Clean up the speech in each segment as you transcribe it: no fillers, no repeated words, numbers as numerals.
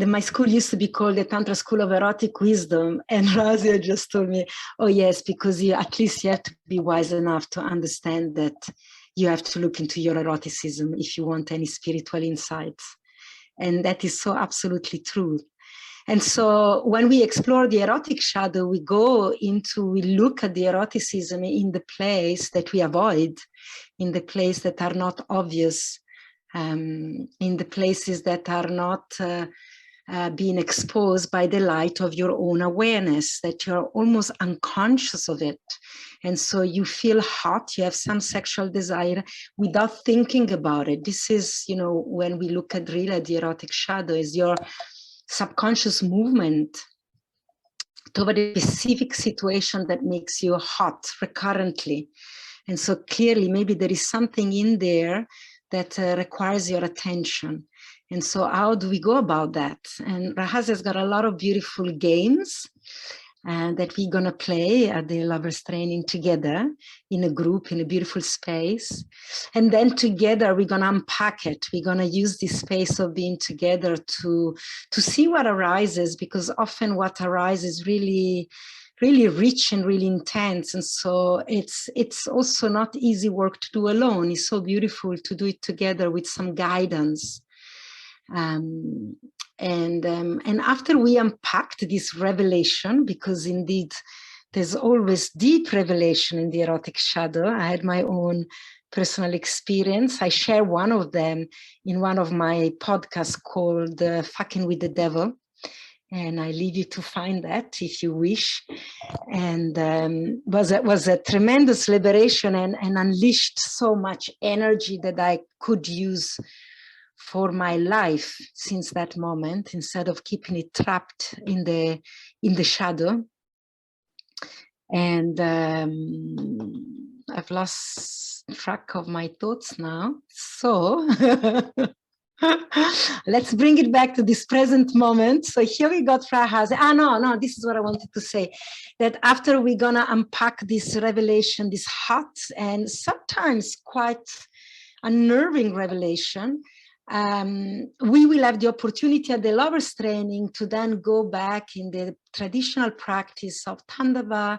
my school used to be called the Tantra School of Erotic Wisdom, and Rahasya just told me, oh yes, because at least you have to be wise enough to understand that you have to look into your eroticism if you want any spiritual insights. And that is so absolutely true. And so when we explore the erotic shadow, we look at the eroticism in the place that we avoid, in the place that are not obvious, in the places that are not being exposed by the light of your own awareness, that you're almost unconscious of it. And so you feel hot, you have some sexual desire without thinking about it. This is, when we look at really the erotic shadow, is your subconscious movement toward a specific situation that makes you hot recurrently. And so clearly, maybe there is something in there that requires your attention. And so how do we go about that? And Rahasya's got a lot of beautiful games that we're going to play at the lovers training together in a group, in a beautiful space. And then together we're going to unpack it. We're going to use this space of being together to see what arises, because often what arises really rich and really intense. And so it's also not easy work to do alone. It's so beautiful to do it together with some guidance. And after we unpacked this revelation, because indeed there's always deep revelation in the erotic shadow. I had my own personal experience. I share one of them in one of my podcasts called Fucking with the Devil. And I leave you to find that if you wish. And was a tremendous liberation and unleashed so much energy that I could use for my life since that moment, instead of keeping it trapped in the shadow. And I've lost track of my thoughts now. So let's bring it back to this present moment. So here we got Rahasya. No, this is what I wanted to say. That after we're gonna unpack this revelation, this hot and sometimes quite unnerving revelation, we will have the opportunity at the lovers training to then go back in the traditional practice of Tandava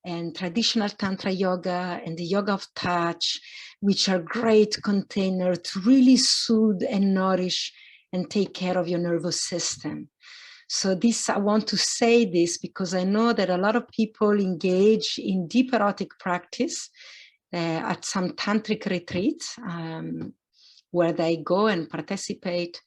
and traditional Tantra yoga and the yoga of touch, which are great containers to really soothe and nourish and take care of your nervous system. So I want to say this because I know that a lot of people engage in deep erotic practice at some tantric retreats, where they go and participate,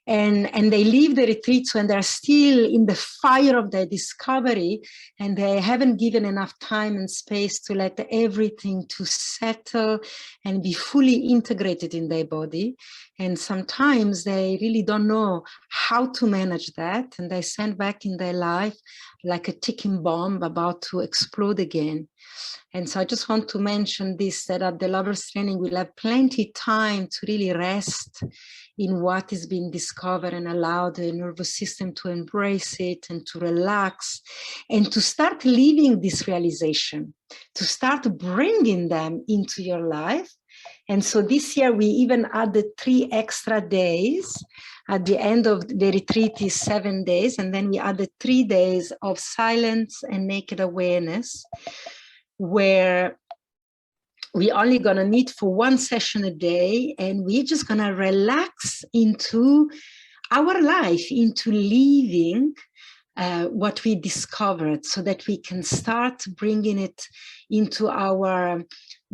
and they leave the retreats when they're still in the fire of their discovery, and they haven't given enough time and space to let everything to settle and be fully integrated in their body. And sometimes they really don't know how to manage that, and they send back in their life like a ticking bomb about to explode again. And so I just want to mention this, that at the lovers training we'll have plenty time to really rest in what is being discovered and allow the nervous system to embrace it and to relax and to start living this realization, to start bringing them into your life. And so this year we even added 3 extra days. At the end of the retreat is 7 days, and then we added 3 days of silence and naked awareness, where we're only going to meet for 1 session a day, and we're just going to relax into our life, into living what we discovered, so that we can start bringing it into our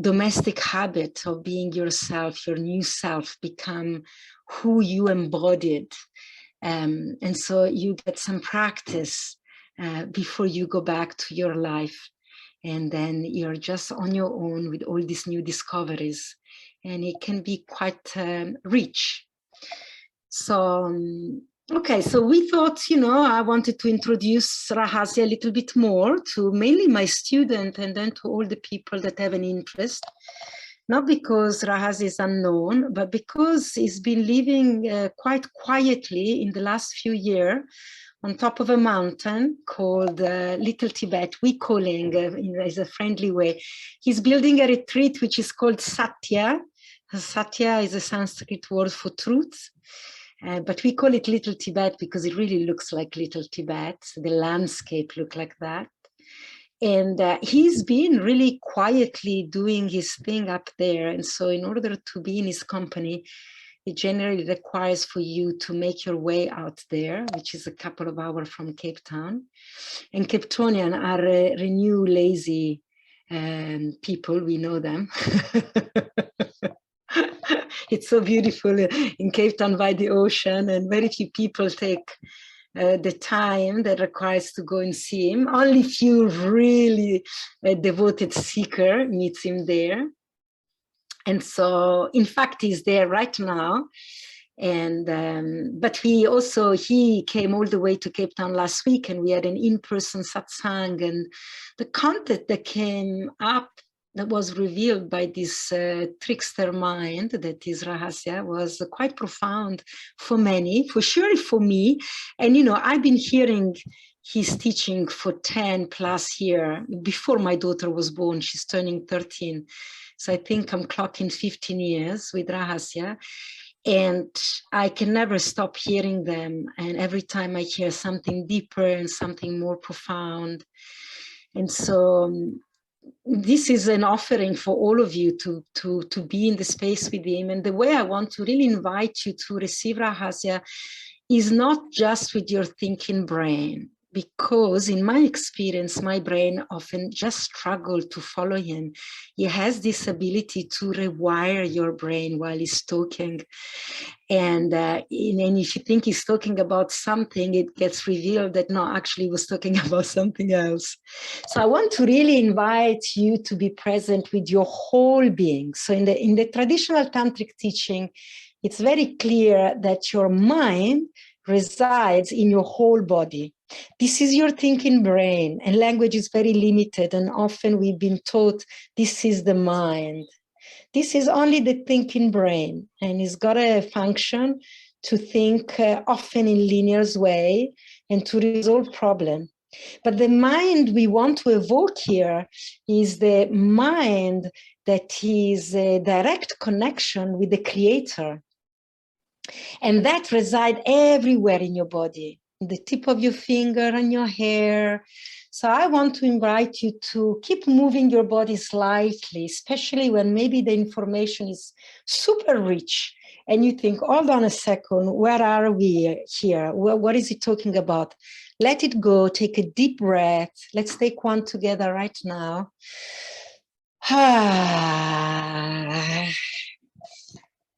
domestic habit of being yourself, your new self, become who you embodied. And so you get some practice before you go back to your life. And then you're just on your own with all these new discoveries. And it can be quite rich. So, okay, so we thought, I wanted to introduce Rahasya a little bit more to mainly my student and then to all the people that have an interest. Not because Rahasya is unknown, but because he's been living quite quietly in the last few years on top of a mountain called Little Tibet. We calling as a friendly way. He's building a retreat which is called Satya. Satya is a Sanskrit word for truth. But we call it Little Tibet because it really looks like Little Tibet. The landscape look like that. And he's been really quietly doing his thing up there. And so in order to be in his company, it generally requires for you to make your way out there, which is a couple of hours from Cape Town. And Cape Townian are renew lazy people, we know them. It's so beautiful in Cape Town by the ocean, and very few people take the time that requires to go and see him. Only few really devoted seeker meets him there. And so, in fact, he's there right now. And but he came all the way to Cape Town last week, and we had an in-person satsang, and the content that came up that was revealed by this trickster mind that is Rahasya was quite profound for many, for sure for me. And you know, I've been hearing his teaching for 10 plus years before my daughter was born. She's turning 13, so I think I'm clocking 15 years with Rahasya. And I can never stop hearing them. And every time I hear something deeper and something more profound. And so this is an offering for all of you to be in the space with him. And the way I want to really invite you to receive Rahasya is not just with your thinking brain, because in my experience, my brain often just struggles to follow him. He has this ability to rewire your brain while he's talking. And if you think he's talking about something, it gets revealed that no, actually he was talking about something else. So I want to really invite you to be present with your whole being. So in the traditional tantric teaching, it's very clear that your mind resides in your whole body. This is your thinking brain, and language is very limited, and often we've been taught this is the mind. This is only the thinking brain, and it's got a function to think often in linear way and to resolve problem. But the mind we want to evoke here is the mind that is a direct connection with the Creator. And that resides everywhere in your body, the tip of your finger and your hair. So I want to invite you to keep moving your body slightly, especially when maybe the information is super rich and you think, hold on a second, where are we here? What is it talking about? Let it go, take a deep breath. Let's take one together right now.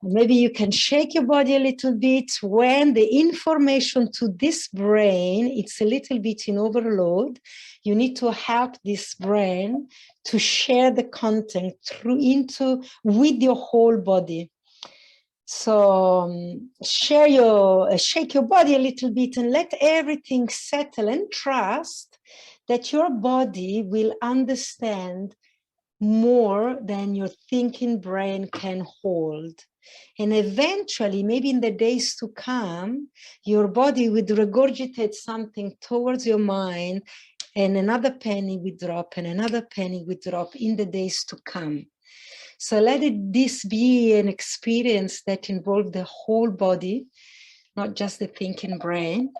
Maybe you can shake your body a little bit when the information to this brain, it's a little bit in overload. You need to help this brain to share the content with your whole body. So shake your body a little bit and let everything settle, and trust that your body will understand more than your thinking brain can hold. And eventually, maybe in the days to come, your body would regurgitate something towards your mind, and another penny would drop, and another penny would drop in the days to come. So let this be an experience that involves the whole body, not just the thinking brain.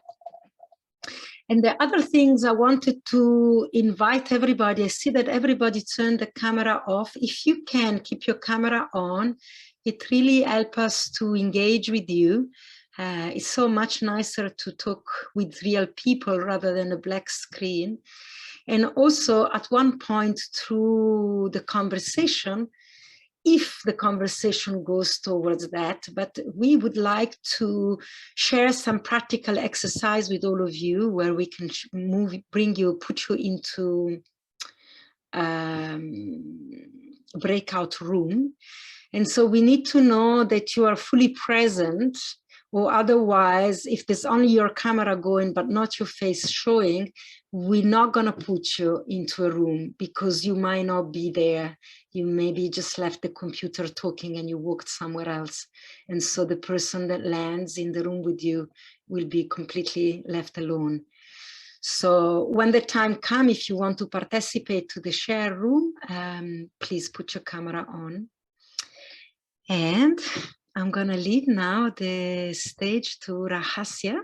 And the other things I wanted to invite everybody, I see that everybody turned the camera off. If you can keep your camera on, it really helps us to engage with you. It's so much nicer to talk with real people rather than a black screen. And also at one point through the conversation, if the conversation goes towards that, but we would like to share some practical exercise with all of you where we can put you into breakout room. And so we need to know that you are fully present, or otherwise, if there's only your camera going but not your face showing, we're not going to put you into a room because you might not be there. You maybe just left the computer talking and you walked somewhere else. And so the person that lands in the room with you will be completely left alone. So when the time comes, if you want to participate to the share room, please put your camera on. And I'm going to leave now the stage to Rahasya.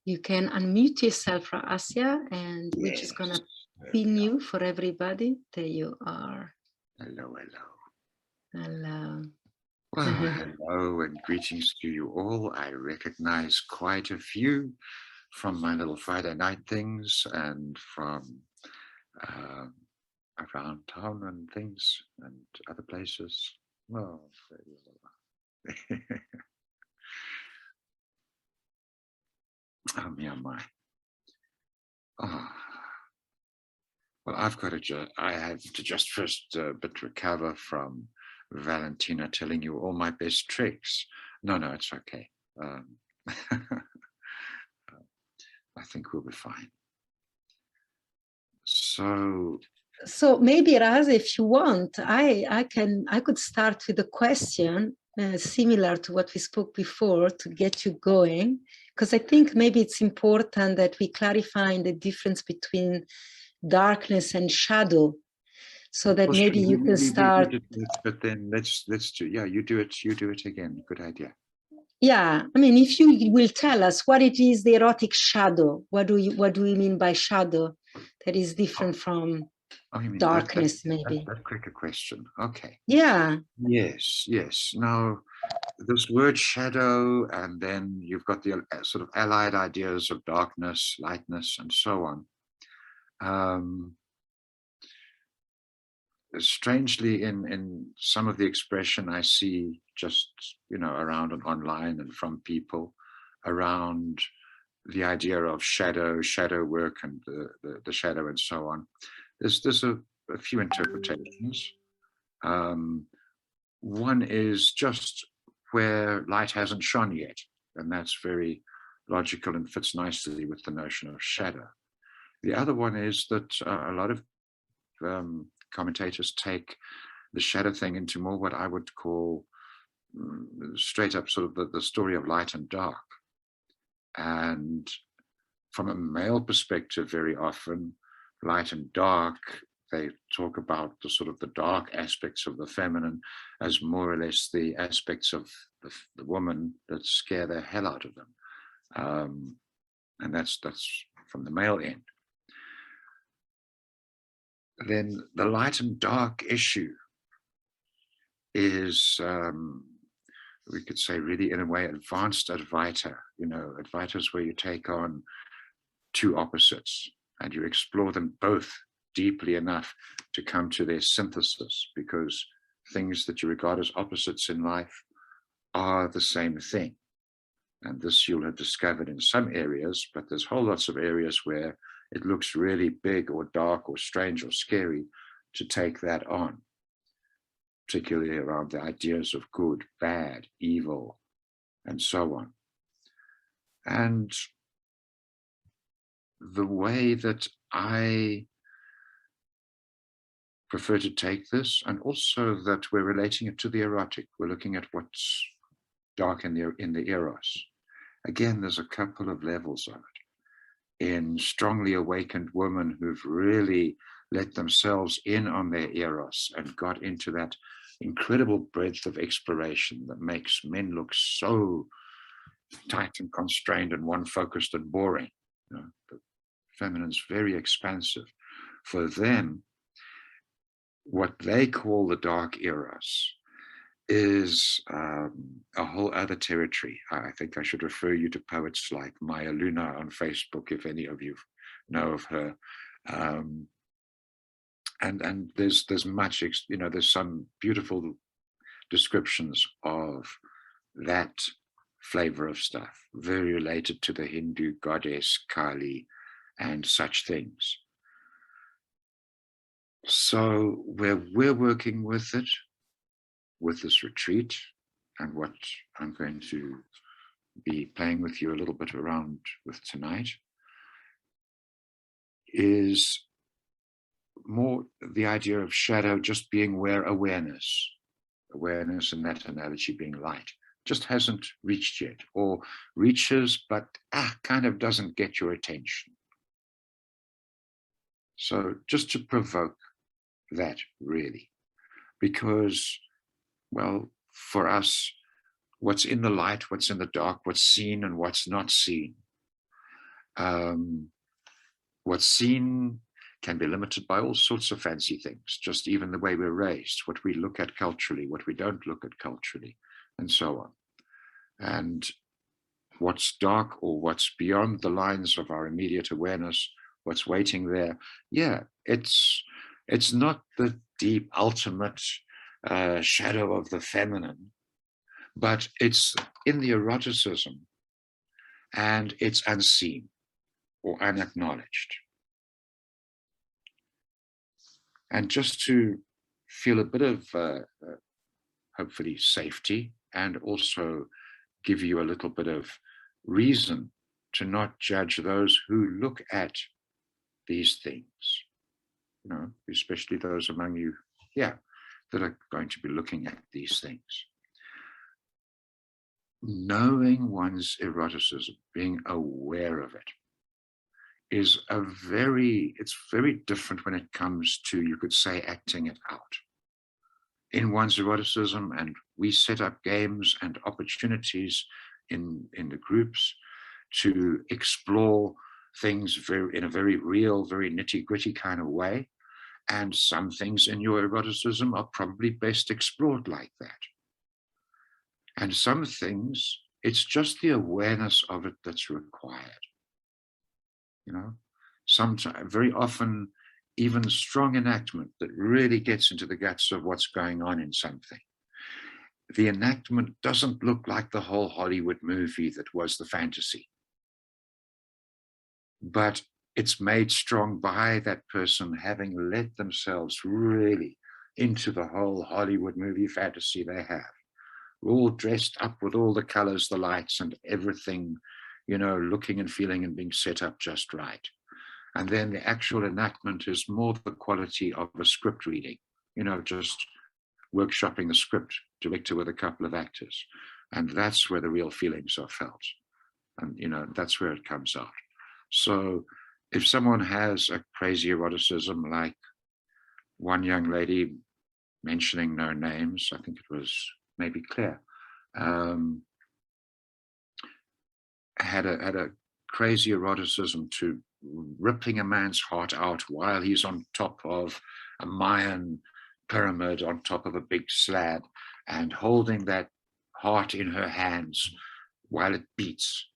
You can unmute yourself, Rahasya, and we're just going to pin you for everybody. There you are. Hello, hello. Hello. Well, hello and greetings to you all. I recognize quite a few from my little Friday night things and from around town and things and other places. Well, oh, me, oh my. Oh. Well, I have to just first a bit recover from Valentina telling you all my best tricks. No, it's okay. I think we'll be fine. So maybe, Raz, if you want, I could start with a question similar to what we spoke before to get you going, because I think maybe it's important that we clarify the difference between darkness and shadow, so that maybe you can start. But then let's do. Yeah, you do it again. Good idea. Yeah, I mean, if you will tell us what it is, the erotic shadow. What do we mean by shadow that is different from darkness? Maybe that's a quicker question. Okay. Yeah. Yes. Now, this word shadow, and then you've got the sort of allied ideas of darkness, lightness, and so on. Strangely, in some of the expression I see just, around and online and from people around the idea of shadow work and the shadow and so on. There's a few interpretations. One is just where light hasn't shone yet, and that's very logical and fits nicely with the notion of shadow. The other one is that a lot of commentators take the shadow thing into more what I would call straight up sort of the story of light and dark. And from a male perspective, very often, light and dark, they talk about the sort of the dark aspects of the feminine as more or less the aspects of the woman that scare the hell out of them. And that's from the male end. Then the light and dark issue is, we could say, really in a way advanced Advaita. Advaita is where you take on two opposites and you explore them both deeply enough to come to their synthesis, because things that you regard as opposites in life are the same thing. And this you'll have discovered in some areas, but there's whole lots of areas where it looks really big or dark or strange or scary to take that on, particularly around the ideas of good, bad, evil, and so on. And the way that I prefer to take this, and also that we're relating it to the erotic, we're looking at what's dark in the eros. Again, there's a couple of levels of it. In strongly awakened women who've really let themselves in on their eros and got into that incredible breadth of exploration that makes men look so tight and constrained and one-focused and boring. The feminine's very expansive. For them, what they call the dark eros is a whole other territory. I think I should refer you to poets like Maya Luna on Facebook, if any of you know of her. And there's much, there's some beautiful descriptions of that flavor of stuff, very related to the Hindu goddess Kali and such things. So where we're working with it, with this retreat, and what I'm going to be playing with you a little bit around with tonight, is more the idea of shadow just being where awareness in that analogy being light, just hasn't reached yet, or reaches but kind of doesn't get your attention. So just to provoke that, really. because, well, for us, what's in the light, what's in the dark, what's seen and what's not seen. What's seen can be limited by all sorts of fancy things, just even the way we're raised, what we look at culturally, what we don't look at culturally, and so on. And what's dark or what's beyond the lines of our immediate awareness, what's waiting there, yeah, it's not the deep, ultimate shadow of the feminine, but it's in the eroticism, and it's unseen or unacknowledged. And just to feel a bit of hopefully safety, and also give you a little bit of reason to not judge those who look at these things, you know, especially those among you, yeah, that are going to be looking at these things. Knowing one's eroticism, being aware of it, is it's very different when it comes to, you could say, acting it out in one's eroticism. And we set up games and opportunities in the groups to explore things in a very real, very nitty-gritty kind of way. And some things in your eroticism are probably best explored like that. And some things, it's just the awareness of it that's required. You know, sometimes, very often, even strong enactment that really gets into the guts of what's going on in something. The enactment doesn't look like the whole Hollywood movie that was the fantasy, but it's made strong by that person having let themselves really into the whole Hollywood movie fantasy they have. All dressed up with all the colors, the lights, and everything, you know, looking and feeling and being set up just right. And then the actual enactment is more the quality of a script reading, you know, just workshopping the script, director with a couple of actors. And that's where the real feelings are felt. And, you know, that's where it comes out. So if someone has a crazy eroticism, like one young lady, mentioning no names, I think it was maybe Claire, had a crazy eroticism to ripping a man's heart out while he's on top of a Mayan pyramid, on top of a big slab, and holding that heart in her hands while it beats.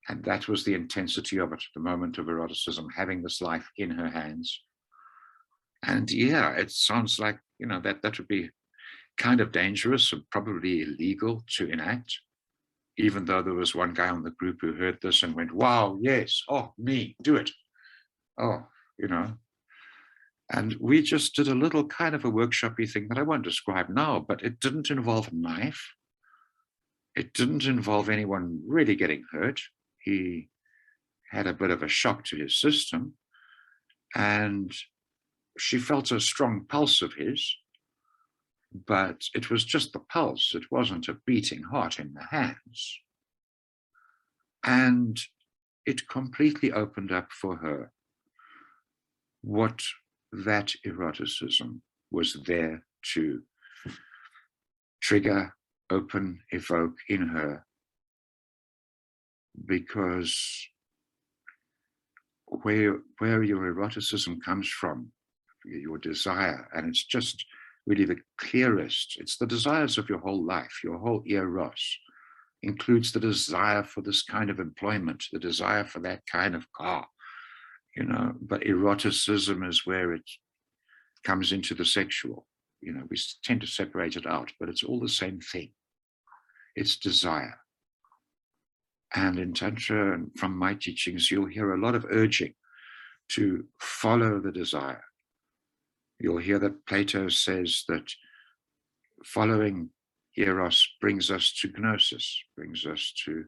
And that was the intensity of it, the moment of eroticism, having this life in her hands. And yeah, it sounds like, you know, that would be kind of dangerous and probably illegal to enact, even though there was one guy on the group who heard this and went, wow, yes, oh, me, do it. Oh, you know. And we just did a little kind of a workshop-y thing that I won't describe now, but it didn't involve a knife. It didn't involve anyone really getting hurt. He had a bit of a shock to his system, and she felt a strong pulse of his, but it was just the pulse. It wasn't a beating heart in the hands. And it completely opened up for her what that eroticism was there to trigger, open, evoke in her, because where your eroticism comes from, your desire, and it's just really the clearest, it's the desires of your whole life, your whole eros includes the desire for this kind of employment, the desire for that kind of car, you know, but eroticism is where it comes into the sexual. You know, we tend to separate it out, but it's all the same thing. It's desire. And in Tantra, and from my teachings, you'll hear a lot of urging to follow the desire. You'll hear that Plato says that following Eros brings us to gnosis, brings us to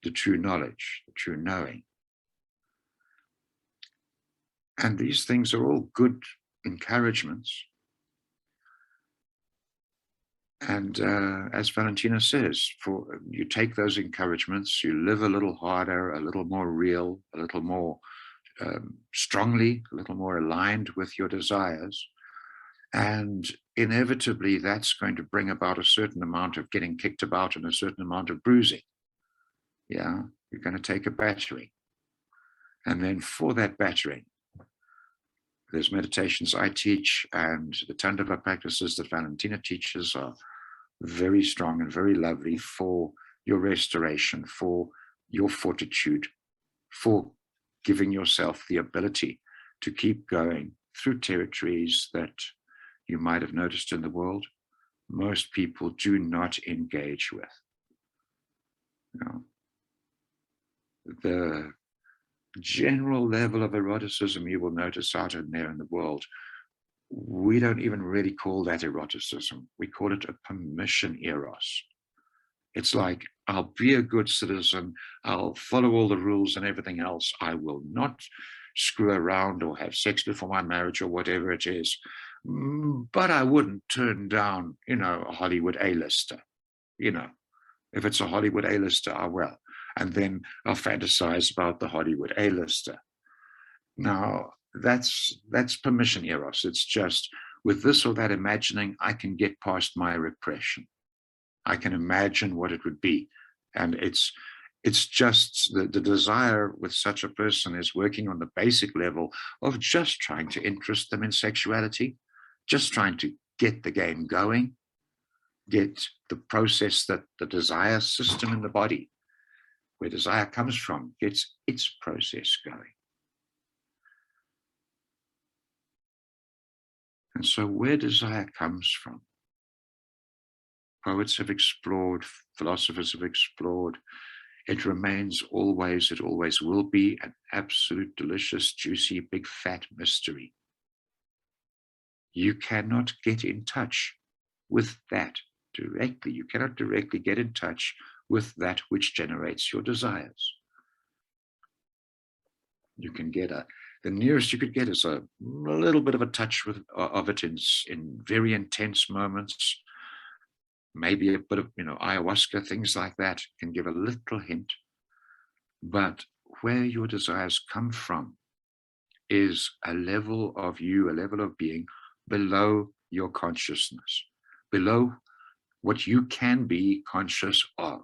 the true knowledge, the true knowing. And these things are all good encouragements. And as Valentina says, you take those encouragements, you live a little harder, a little more real, a little more strongly, a little more aligned with your desires, And inevitably, that's going to bring about a certain amount of getting kicked about and a certain amount of bruising. Yeah, you're going to take a battering. And then for that battering, there's meditations I teach, and the Tantra practices that Valentina teaches are very strong and very lovely for your restoration, for your fortitude, for giving yourself the ability to keep going through territories that you might have noticed in the world most people do not engage with. You know, the general level of eroticism you will notice out in there in the world, we don't even really call that eroticism. We call it a permission eros. It's like, I'll be a good citizen, I'll follow all the rules and everything else. I will not screw around or have sex before my marriage or whatever it is. But I wouldn't turn down, you know, a Hollywood A-lister. You know, if it's a Hollywood A-lister, I will. And then I'll fantasize about the Hollywood A-lister. Now, that's permission eros. It's just with this or that imagining, I can get past my repression. I can imagine what it would be. And it's just the desire with such a person is working on the basic level of just trying to interest them in sexuality, just trying to get the game going, get the process that the desire system in the body, where desire comes from, gets its process going. And so where desire comes from, poets have explored, philosophers have explored, it remains always, it always will be an absolute, delicious, juicy, big, fat mystery. You cannot get in touch with that directly. You cannot directly get in touch with that which generates your desires. You can get the nearest you could get is a little bit of a touch of it in very intense moments. Maybe a bit of, you know, ayahuasca, things like that can give a little hint. But where your desires come from is a level of you, a level of being below your consciousness, below what you can be conscious of.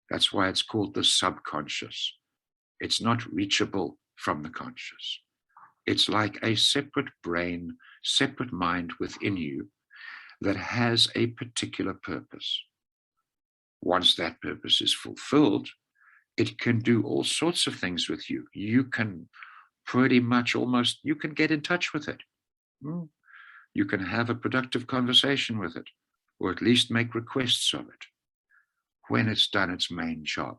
That's why it's called the subconscious. It's not reachable from the conscious. It's like a separate brain, separate mind within you that has a particular purpose. Once that purpose is fulfilled, it can do all sorts of things with you. You can pretty much almost, you can get in touch with it. You can have a productive conversation with it, or at least make requests of it when it's done its main job.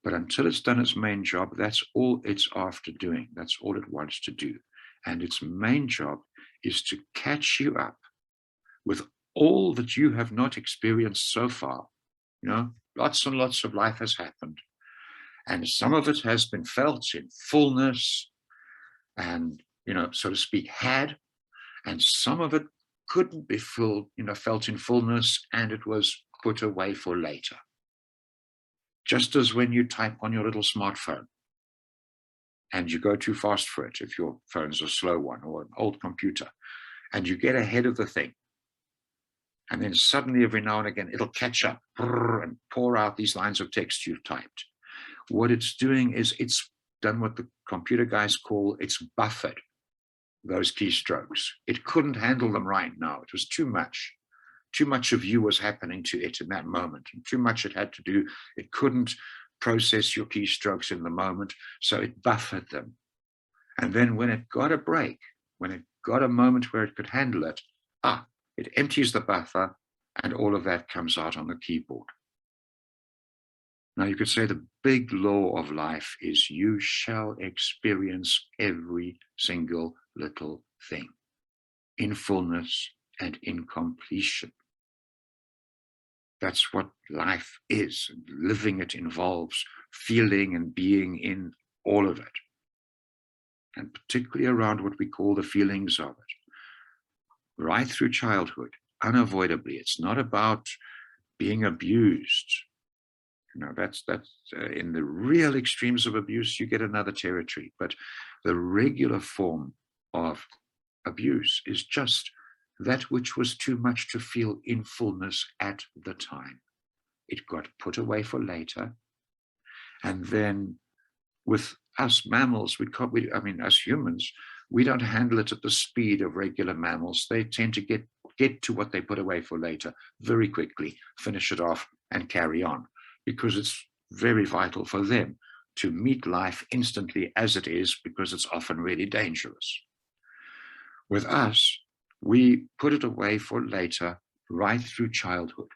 But until it's done its main job, that's all it's after doing. That's all it wants to do. And its main job is to catch you up with all that you have not experienced so far. You know, lots and lots of life has happened. And some of it has been felt in fullness and, you know, so to speak, had. And some of it couldn't be felt in fullness, and it was put away for later. Just as when you type on your little smartphone and you go too fast for it, if your phone's a slow one or an old computer, and you get ahead of the thing, and then suddenly every now and again it'll catch up and pour out these lines of text you've typed. What it's doing is it's done what the computer guys call, it's buffered those keystrokes. It couldn't handle them right now. It was too much. Too much of you was happening to it in that moment, and too much it had to do. It couldn't process your keystrokes in the moment, so it buffered them. And then when it got a break, when it got a moment where it could handle it, it empties the buffer, and all of that comes out on the keyboard. Now you could say the big law of life is you shall experience every single little thing in fullness and in completion. That's what life is. Living it involves feeling and being in all of it. And particularly around what we call the feelings of it. Right through childhood, unavoidably. It's not about being abused. You know, that's in the real extremes of abuse, you get another territory. But the regular form of abuse is just that which was too much to feel in fullness at the time. It got put away for later. And then with us mammals, us humans, we don't handle it at the speed of regular mammals. They tend to get to what they put away for later very quickly, finish it off and carry on, because it's very vital for them to meet life instantly as it is, because it's often really dangerous. With us, we put it away for later, right through childhood.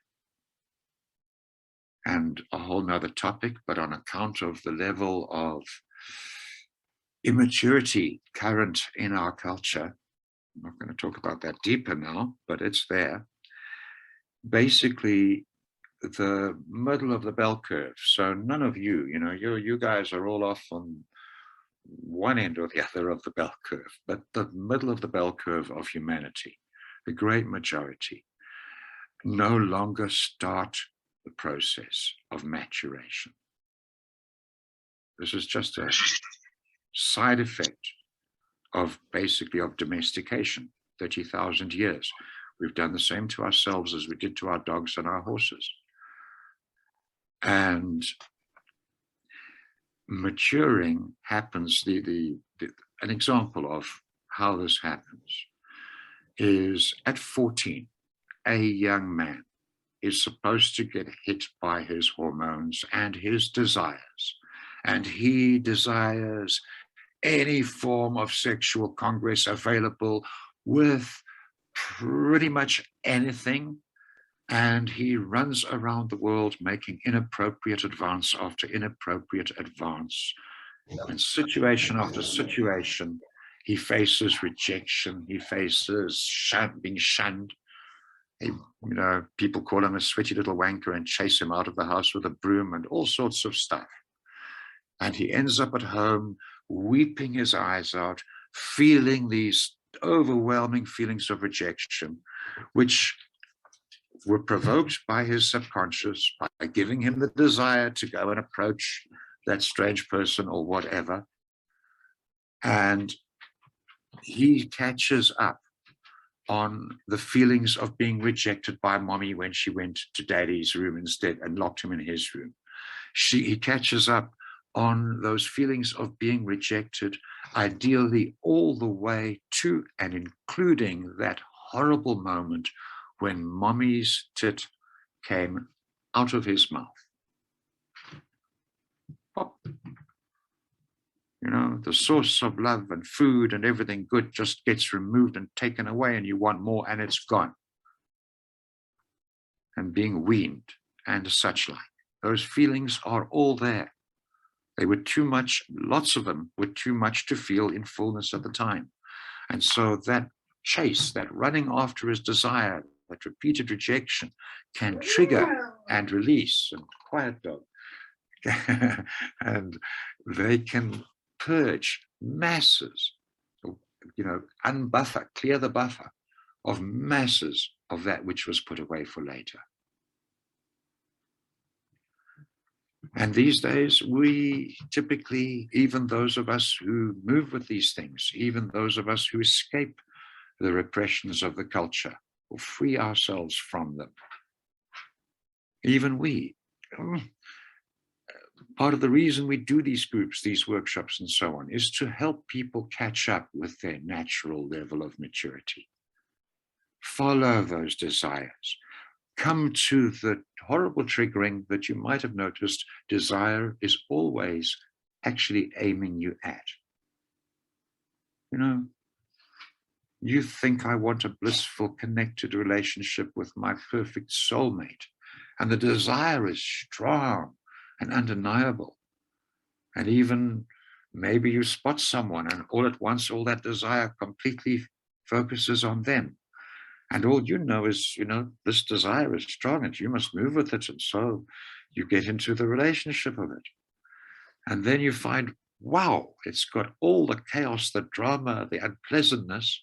And a whole nother topic, but on account of the level of immaturity current in our culture, I'm not going to talk about that deeper now, but it's there. Basically, the middle of the bell curve. So none of you, you guys are all off on one end or the other of the bell curve, but the middle of the bell curve of humanity, the great majority, no longer start the process of maturation. This is just a side effect of domestication, 30,000 years. We've done the same to ourselves as we did to our dogs and our horses. And maturing happens, an example of how this happens is at 14, a young man is supposed to get hit by his hormones and his desires. And he desires any form of sexual congress available with pretty much anything. And he runs around the world making inappropriate advance after inappropriate advance. And situation after situation, he faces rejection. He faces being shunned. People call him a sweaty little wanker and chase him out of the house with a broom and all sorts of stuff. And he ends up at home weeping his eyes out, feeling these overwhelming feelings of rejection, which were provoked by his subconscious by giving him the desire to go and approach that strange person or whatever. And he catches up on the feelings of being rejected by mommy when she went to daddy's room instead and locked him in his room. He catches up on those feelings of being rejected, ideally all the way to and including that horrible moment when mommy's tit came out of his mouth. Pop. The source of love and food and everything good just gets removed and taken away, and you want more, and it's gone. And being weaned and such like. Those feelings are all there. They were too much, lots of them were too much to feel in fullness at the time. And so that chase, that running after his desire, that repeated rejection can trigger and release, and quiet dog, and they can purge masses, unbuffer, clear the buffer of masses of that which was put away for later. And these days, we typically, even those of us who move with these things, even those of us who escape the repressions of the culture or free ourselves from them, even we, part of the reason we do these groups, these workshops and so on, is to help people catch up with their natural level of maturity. Follow those desires. Come to the horrible triggering that you might have noticed. Desire is always actually aiming you at. You think I want a blissful, connected relationship with my perfect soulmate, and the desire is strong and undeniable. And even maybe you spot someone and all at once, all that desire completely focuses on them. And all you know is, this desire is strong and you must move with it. And so you get into the relationship of it. And then you find, wow, it's got all the chaos, the drama, the unpleasantness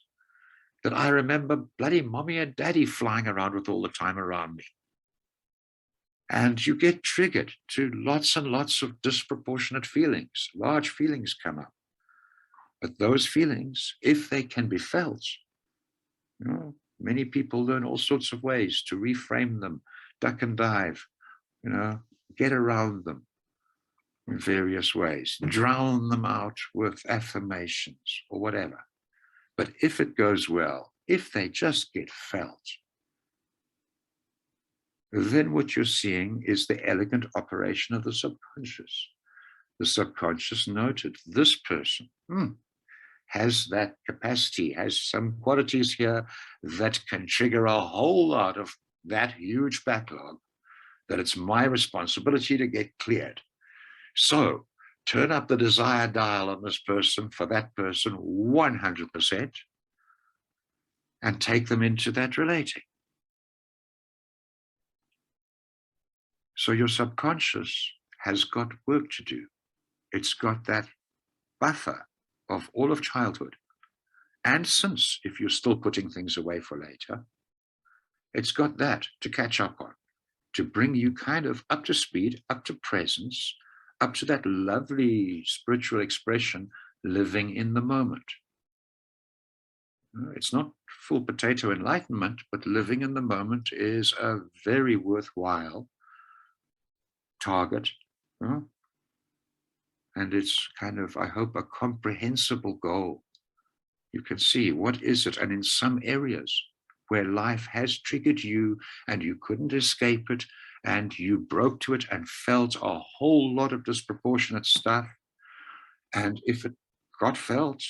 that I remember bloody mommy and daddy flying around with all the time around me. And you get triggered to lots and lots of disproportionate feelings. Large feelings come up But those feelings, if they can be felt, many people learn all sorts of ways to reframe them, duck and dive, get around them in various ways, drown them out with affirmations or whatever. But if it goes well, if they just get felt, then what you're seeing is the elegant operation of the subconscious. The subconscious noted this person has that capacity, has some qualities here that can trigger a whole lot of that huge backlog that it's my responsibility to get cleared. So turn up the desire dial on this person for that person 100% and take them into that relating. So your subconscious has got work to do. It's got that buffer of all of childhood. And since, if you're still putting things away for later, it's got that to catch up on, to bring you kind of up to speed, up to presence, up to that lovely spiritual expression, living in the moment. It's not full potato enlightenment, but living in the moment is a very worthwhile target. And it's kind of, I hope, a comprehensible goal. You can see what is it, and in some areas where life has triggered you and you couldn't escape it, and you broke to it and felt a whole lot of disproportionate stuff, and if it got felt,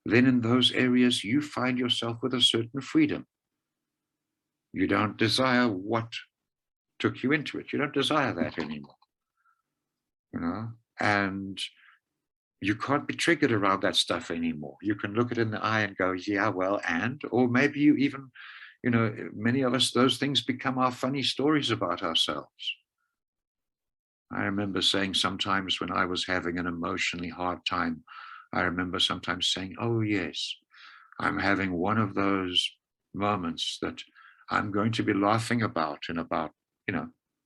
then in those areas you find yourself with a certain freedom. You don't desire what took you into it. You don't desire that anymore. And you can't be triggered around that stuff anymore. You can look it in the eye and go, yeah, well, or maybe you even, many of us, those things become our funny stories about ourselves. I remember saying sometimes when I was having an emotionally hard time, I remember sometimes saying, oh yes, I'm having one of those moments that I'm going to be laughing about in about,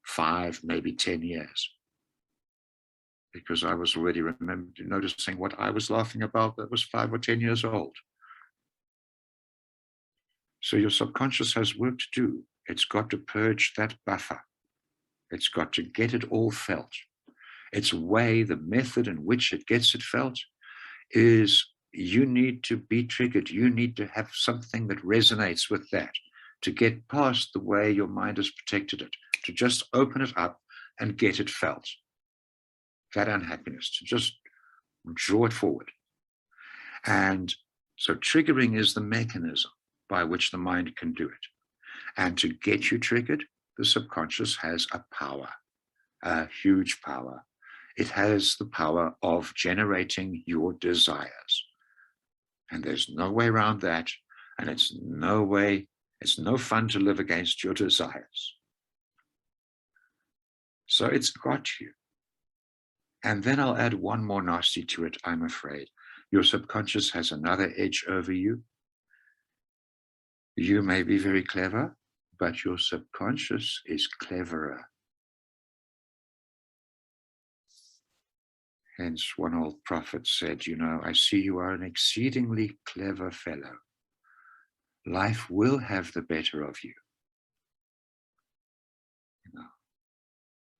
5, maybe 10 years. Because I was already noticing what I was laughing about that was 5 or 10 years old. So your subconscious has work to do. It's got to purge that buffer. It's got to get it all felt. Its way, the method in which it gets it felt is you need to be triggered. You need to have something that resonates with that to get past the way your mind has protected it, to just open it up and get it felt. That unhappiness, to just draw it forward. And so triggering is the mechanism by which the mind can do it. And to get you triggered, the subconscious has a power, a huge power. It has the power of generating your desires. And there's no way around that. And it's no fun to live against your desires. So it's got you. And then I'll add one more nasty to it, I'm afraid. Your subconscious has another edge over you. You may be very clever, but your subconscious is cleverer. Hence, one old prophet said, I see you are an exceedingly clever fellow. Life will have the better of you.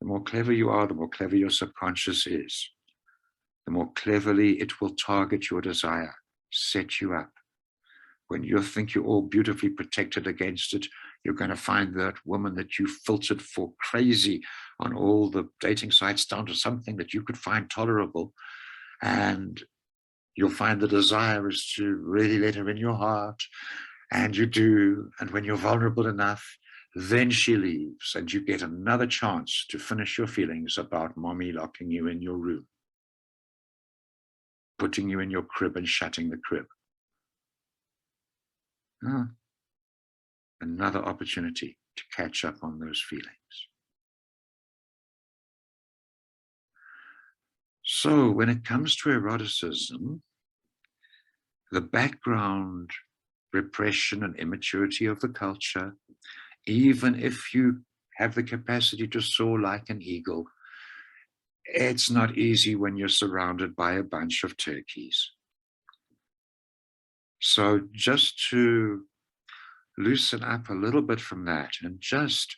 The more clever you are, the more clever your subconscious is. The more cleverly it will target your desire, set you up. When you think you're all beautifully protected against it, you're going to find that woman that you filtered for crazy on all the dating sites down to something that you could find tolerable. And you'll find the desire is to really let her in your heart. And you do. And when you're vulnerable enough, then she leaves and you get another chance to finish your feelings about mommy locking you in your room, putting you in your crib and shutting the crib. Another opportunity to catch up on those feelings. So when it comes to eroticism, the background repression and immaturity of the culture, even if you have the capacity to soar like an eagle, it's not easy when you're surrounded by a bunch of turkeys. So just to loosen up a little bit from that and just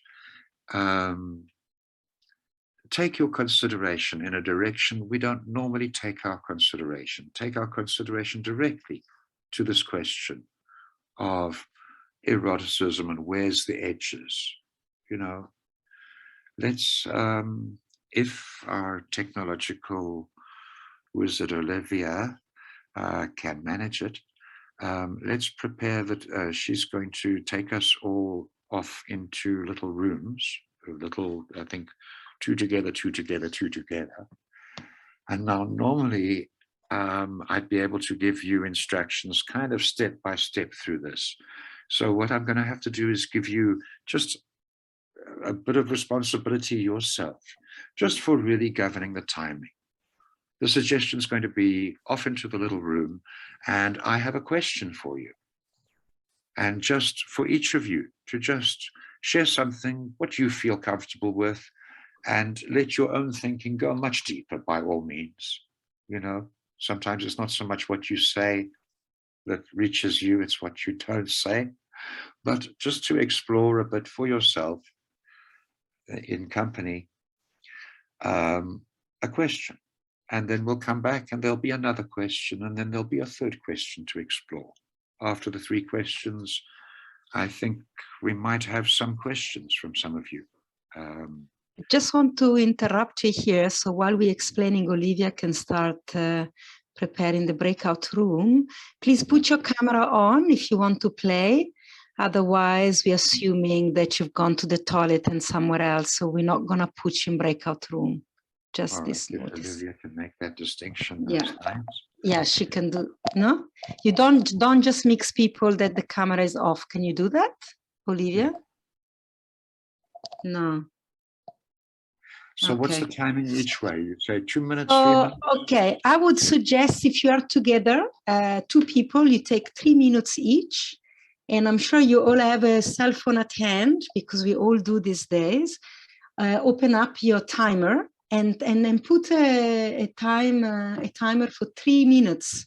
take your consideration in a direction we don't normally take our consideration. Take our consideration directly to this question of eroticism and where's the edges. You know, let's, if our technological wizard Olivia can manage it, let's prepare that she's going to take us all off into little rooms, little, I think, two together, two together, two together. And now normally I'd be able to give you instructions kind of step by step through this. So what I'm going to have to do is give you just a bit of responsibility yourself, just for really governing the timing. The suggestion is going to be off into the little room, and I have a question for you. And just for each of you to just share something, what you feel comfortable with, and let your own thinking go much deeper by all means. You know, sometimes it's not so much what you say that reaches you, it's what you don't say. But just to explore a bit for yourself in company, a question. And then we'll come back and there'll be another question, and then there'll be a third question to explore. After the 3 questions, I think we might have some questions from some of you. Just want to interrupt you here. So while we're explaining, Olivia can start preparing the breakout room. Please put your camera on if you want to play. Otherwise, we're assuming that you've gone to the toilet and somewhere else. So we're not going to put you in breakout room. Just All this right, notice. Olivia can make that distinction. Yeah. Times. Yeah, she can do. No, you don't just mix people that the camera is off. Can you do that, Olivia? No. So what's the timing each way? You say 2 minutes, 3 minutes? Okay, I would suggest if you are together, 2 people, you take 3 minutes each. And I'm sure you all have a cell phone at hand, because we all do these days. Open up your timer and put a timer for 3 minutes.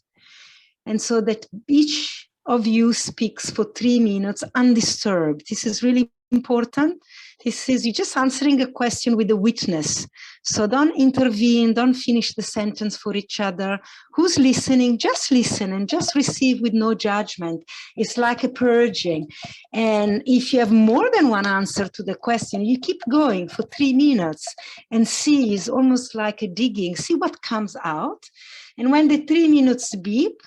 And so that each of you speaks for 3 minutes undisturbed. This is really important. This is, you're just answering a question with a witness. So don't intervene, don't finish the sentence for each other. Who's listening? Just listen and just receive with no judgment. It's like a purging. And if you have more than one answer to the question, you keep going for 3 minutes and see, it's almost like a digging, see what comes out. And when the 3 minutes beep,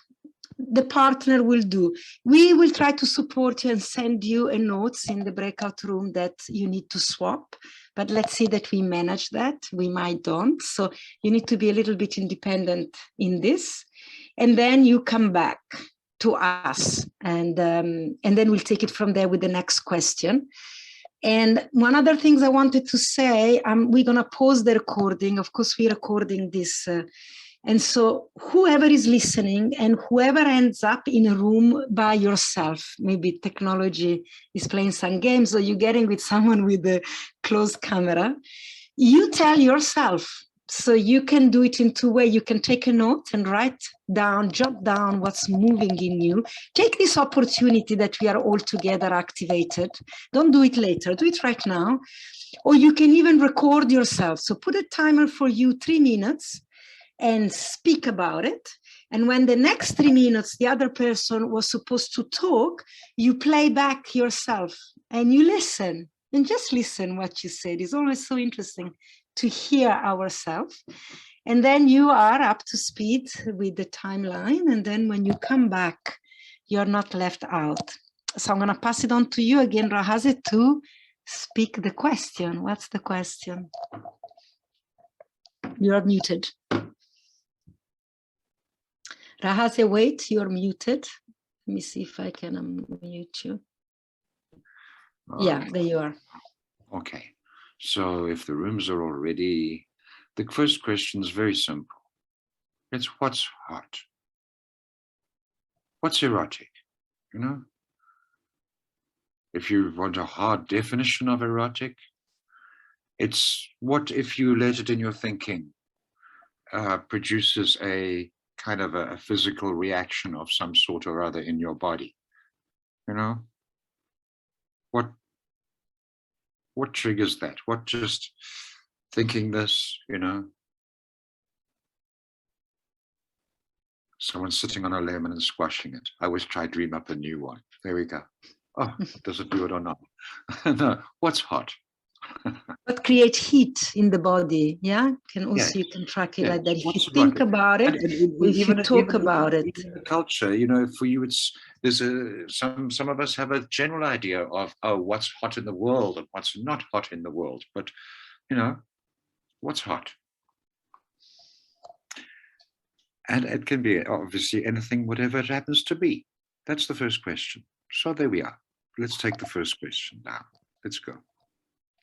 the partner will do. We will try to support you and send you a notes in the breakout room that you need to swap. But let's see that we manage that. We might don't. So you need to be a little bit independent in this. And then you come back to us. And then we'll take it from there with the next question. And one other thing I wanted to say, we're going to pause the recording. Of course, we're recording this. And so whoever is listening and whoever ends up in a room by yourself, maybe technology is playing some games or you're getting with someone with a closed camera, you tell yourself. So you can do it in 2 ways. You can take a note and write down, jot down what's moving in you. Take this opportunity that we are all together activated. Don't do it later. Do it right now. Or you can even record yourself. So put a timer for you, 3 minutes. And speak about it. And when the next 3 minutes, the other person was supposed to talk, you play back yourself and you listen and just listen what you said. It's always so interesting to hear ourselves. And then you are up to speed with the timeline. And then when you come back, you're not left out. So I'm going to pass it on to you again, Rahasya, to speak the question. What's the question? You're muted. Rahasya, wait, you're muted. Let me see if I can unmute you. Yeah, there you are. Okay, so if the rooms are all ready, the first question is very simple. It's what's hot? What's erotic? You know? If you want a hard definition of erotic, it's what if you let it in your thinking produces a kind of a physical reaction of some sort or other in your body. You know, what triggers that? What just thinking this, you know, someone sitting on a lemon and squashing it. I always try to dream up a new one. There we go. Oh, does it do it or not? No, what's hot? What creates heat in the body? Yeah, can also, you can track it like that. If you think about it, or if you talk about it. Even the culture, you know, for you, there's some of us have a general idea of, oh, what's hot in the world and what's not hot in the world. But, you know, what's hot? And it can be obviously anything, whatever it happens to be. That's the first question. So there we are. Let's take the first question now. Let's go.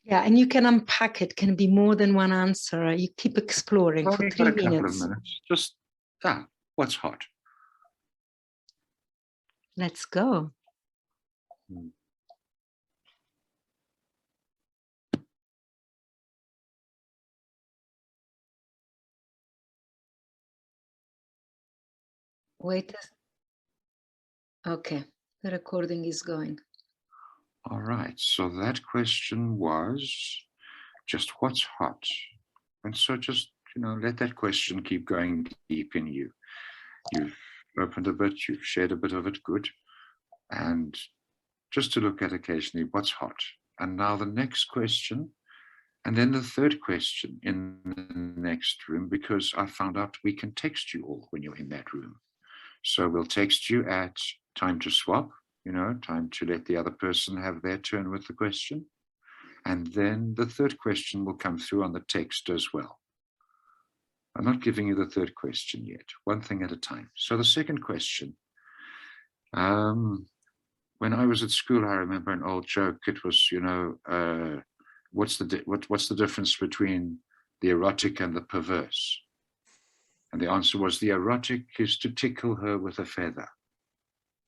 Yeah, and you can unpack it. Can be more than one answer. You keep exploring for 3 minutes. Couple of minutes. Just, what's hot? Let's go. Wait. Okay, the recording is going. All right, so that question was just what's hot? And so just, you know, let that question keep going deep in you. You've opened a bit, you've shared a bit of it, good. And just to look at occasionally what's hot. And now the next question, and then the third question in the next room, because I found out we can text you all when you're in that room. So we'll text you at time to swap, you know, time to let the other person have their turn with the question. And then the third question will come through on the text as well. I'm not giving you the third question yet, one thing at a time. So the second question, when I was at school, I remember an old joke. It was, you know, what's the difference between the erotic and the perverse? And the answer was the erotic is to tickle her with a feather.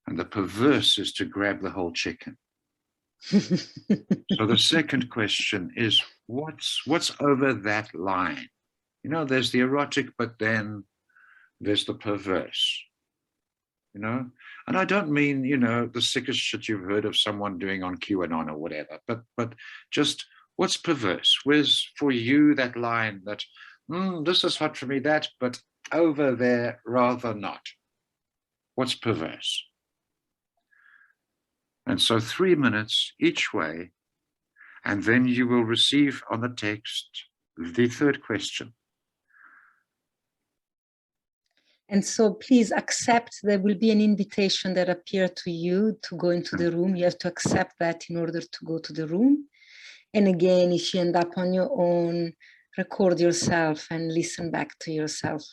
And the perverse is to grab the whole chicken. So the second question is, what's over that line? You know, there's the erotic, but then there's the perverse. You know, and I don't mean, you know, the sickest shit you've heard of someone doing on QAnon or whatever, but just what's perverse? Where's for you that line that, this is hot for me, that, but over there, rather not. What's perverse? And so 3 minutes each way, and then you will receive on the text the third question. And so please accept, there will be an invitation that appears to you to go into the room. You have to accept that in order to go to the room. And again, if you end up on your own, record yourself and listen back to yourself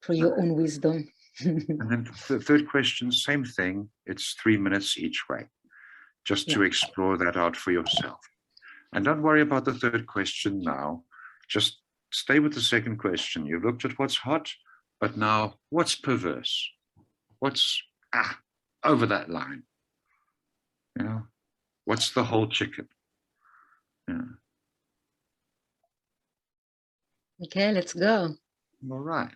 for your own wisdom. And then the third question, same thing. It's 3 minutes each way, just to explore that out for yourself. And don't worry about the third question now. Just stay with the second question. You've looked at what's hot, but now what's perverse? What's over that line? You know, what's the whole chicken? Yeah. Okay, let's go. All right.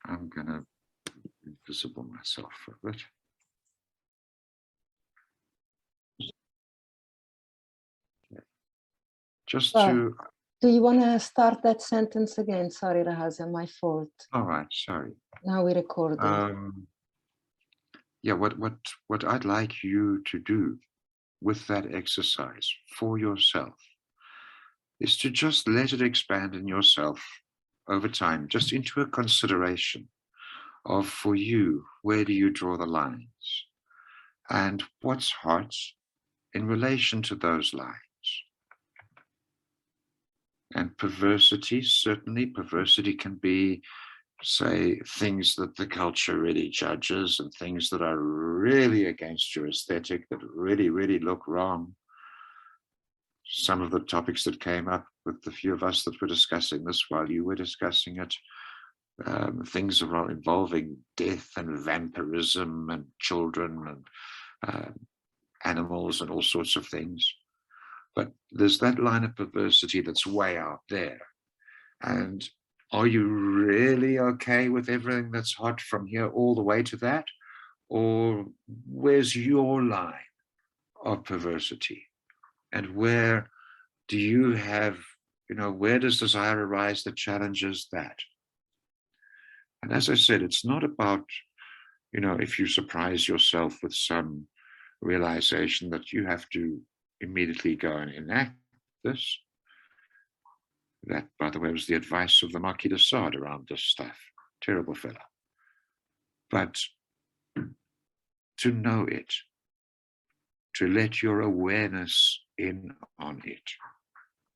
I'm gonna invisible myself for a bit. Okay. Just to. Do you want to start that sentence again? Sorry, Rahasya, my fault. All right, sorry. Now we record. Yeah, what I'd like you to do with that exercise for yourself is to just let it expand in yourself over time, just into a consideration of, for you, where do you draw the lines? And what's hot in relation to those lines? And perversity, certainly, perversity can be, say, things that the culture really judges and things that are really against your aesthetic, that really, really look wrong. Some of the topics that came up with the few of us that were discussing this while you were discussing it, things are involving death and vampirism and children and animals and all sorts of things. But there's that line of perversity that's way out there. And Are you really okay with everything that's hot from here all the way to that? Or where's your line of perversity? And where do you have, where does desire arise that challenges that? And as I said, it's not about, if you surprise yourself with some realization that you have to immediately go and enact this. That, by the way, was the advice of the Marquis de Sade around this stuff. Terrible fellow. But to know it, to let your awareness in on it.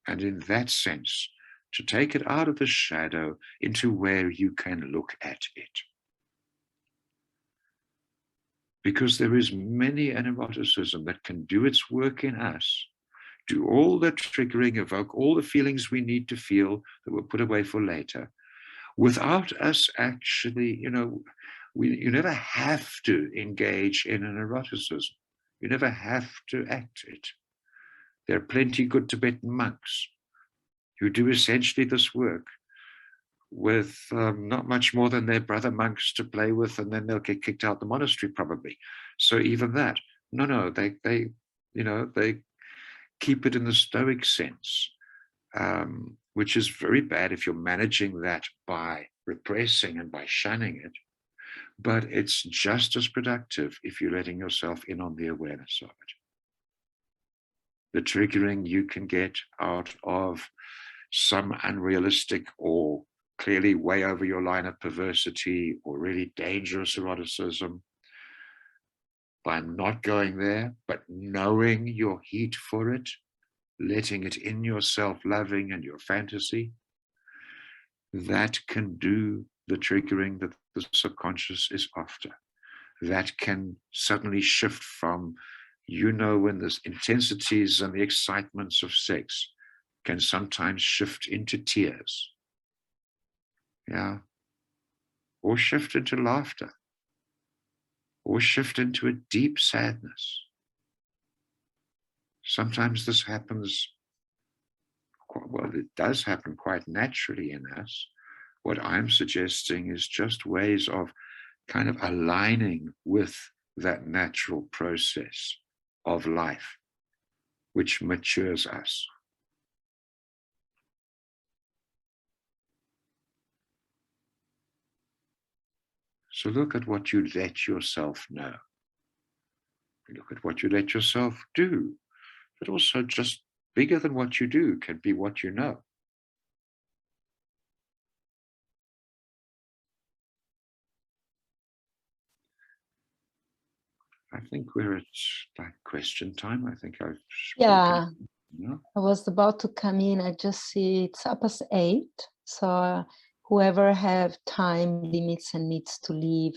And in that sense, to take it out of the shadow into where you can look at it. Because there is many an eroticism that can do its work in us, do all the triggering, evoke all the feelings we need to feel that we'll put away for later, without us actually, you never have to engage in an eroticism. You never have to act it. There are plenty good Tibetan monks who do essentially this work with not much more than their brother monks to play with, and then they'll get kicked out the monastery probably. So even that, no, they keep it in the Stoic sense, which is very bad if you're managing that by repressing and by shunning it. But it's just as productive if you're letting yourself in on the awareness of it. The triggering you can get out of some unrealistic or clearly way over your line of perversity or really dangerous eroticism by not going there, but knowing your heat for it, letting it in your self-loving and your fantasy, that can do the triggering that the subconscious is after. That can suddenly shift from, when the intensities and the excitements of sex can sometimes shift into tears, or shift into laughter, or shift into a deep sadness. Sometimes this happens, it does happen quite naturally in us. What I'm suggesting is just ways of kind of aligning with that natural process of life, which matures us. So look at what you let yourself know. Look at what you let yourself do. But also just bigger than what you do can be what you know. I think we're at like question time. I think I've spoken. Yeah, I was about to come in. I just see it's 8:30. So whoever have time limits and needs to leave,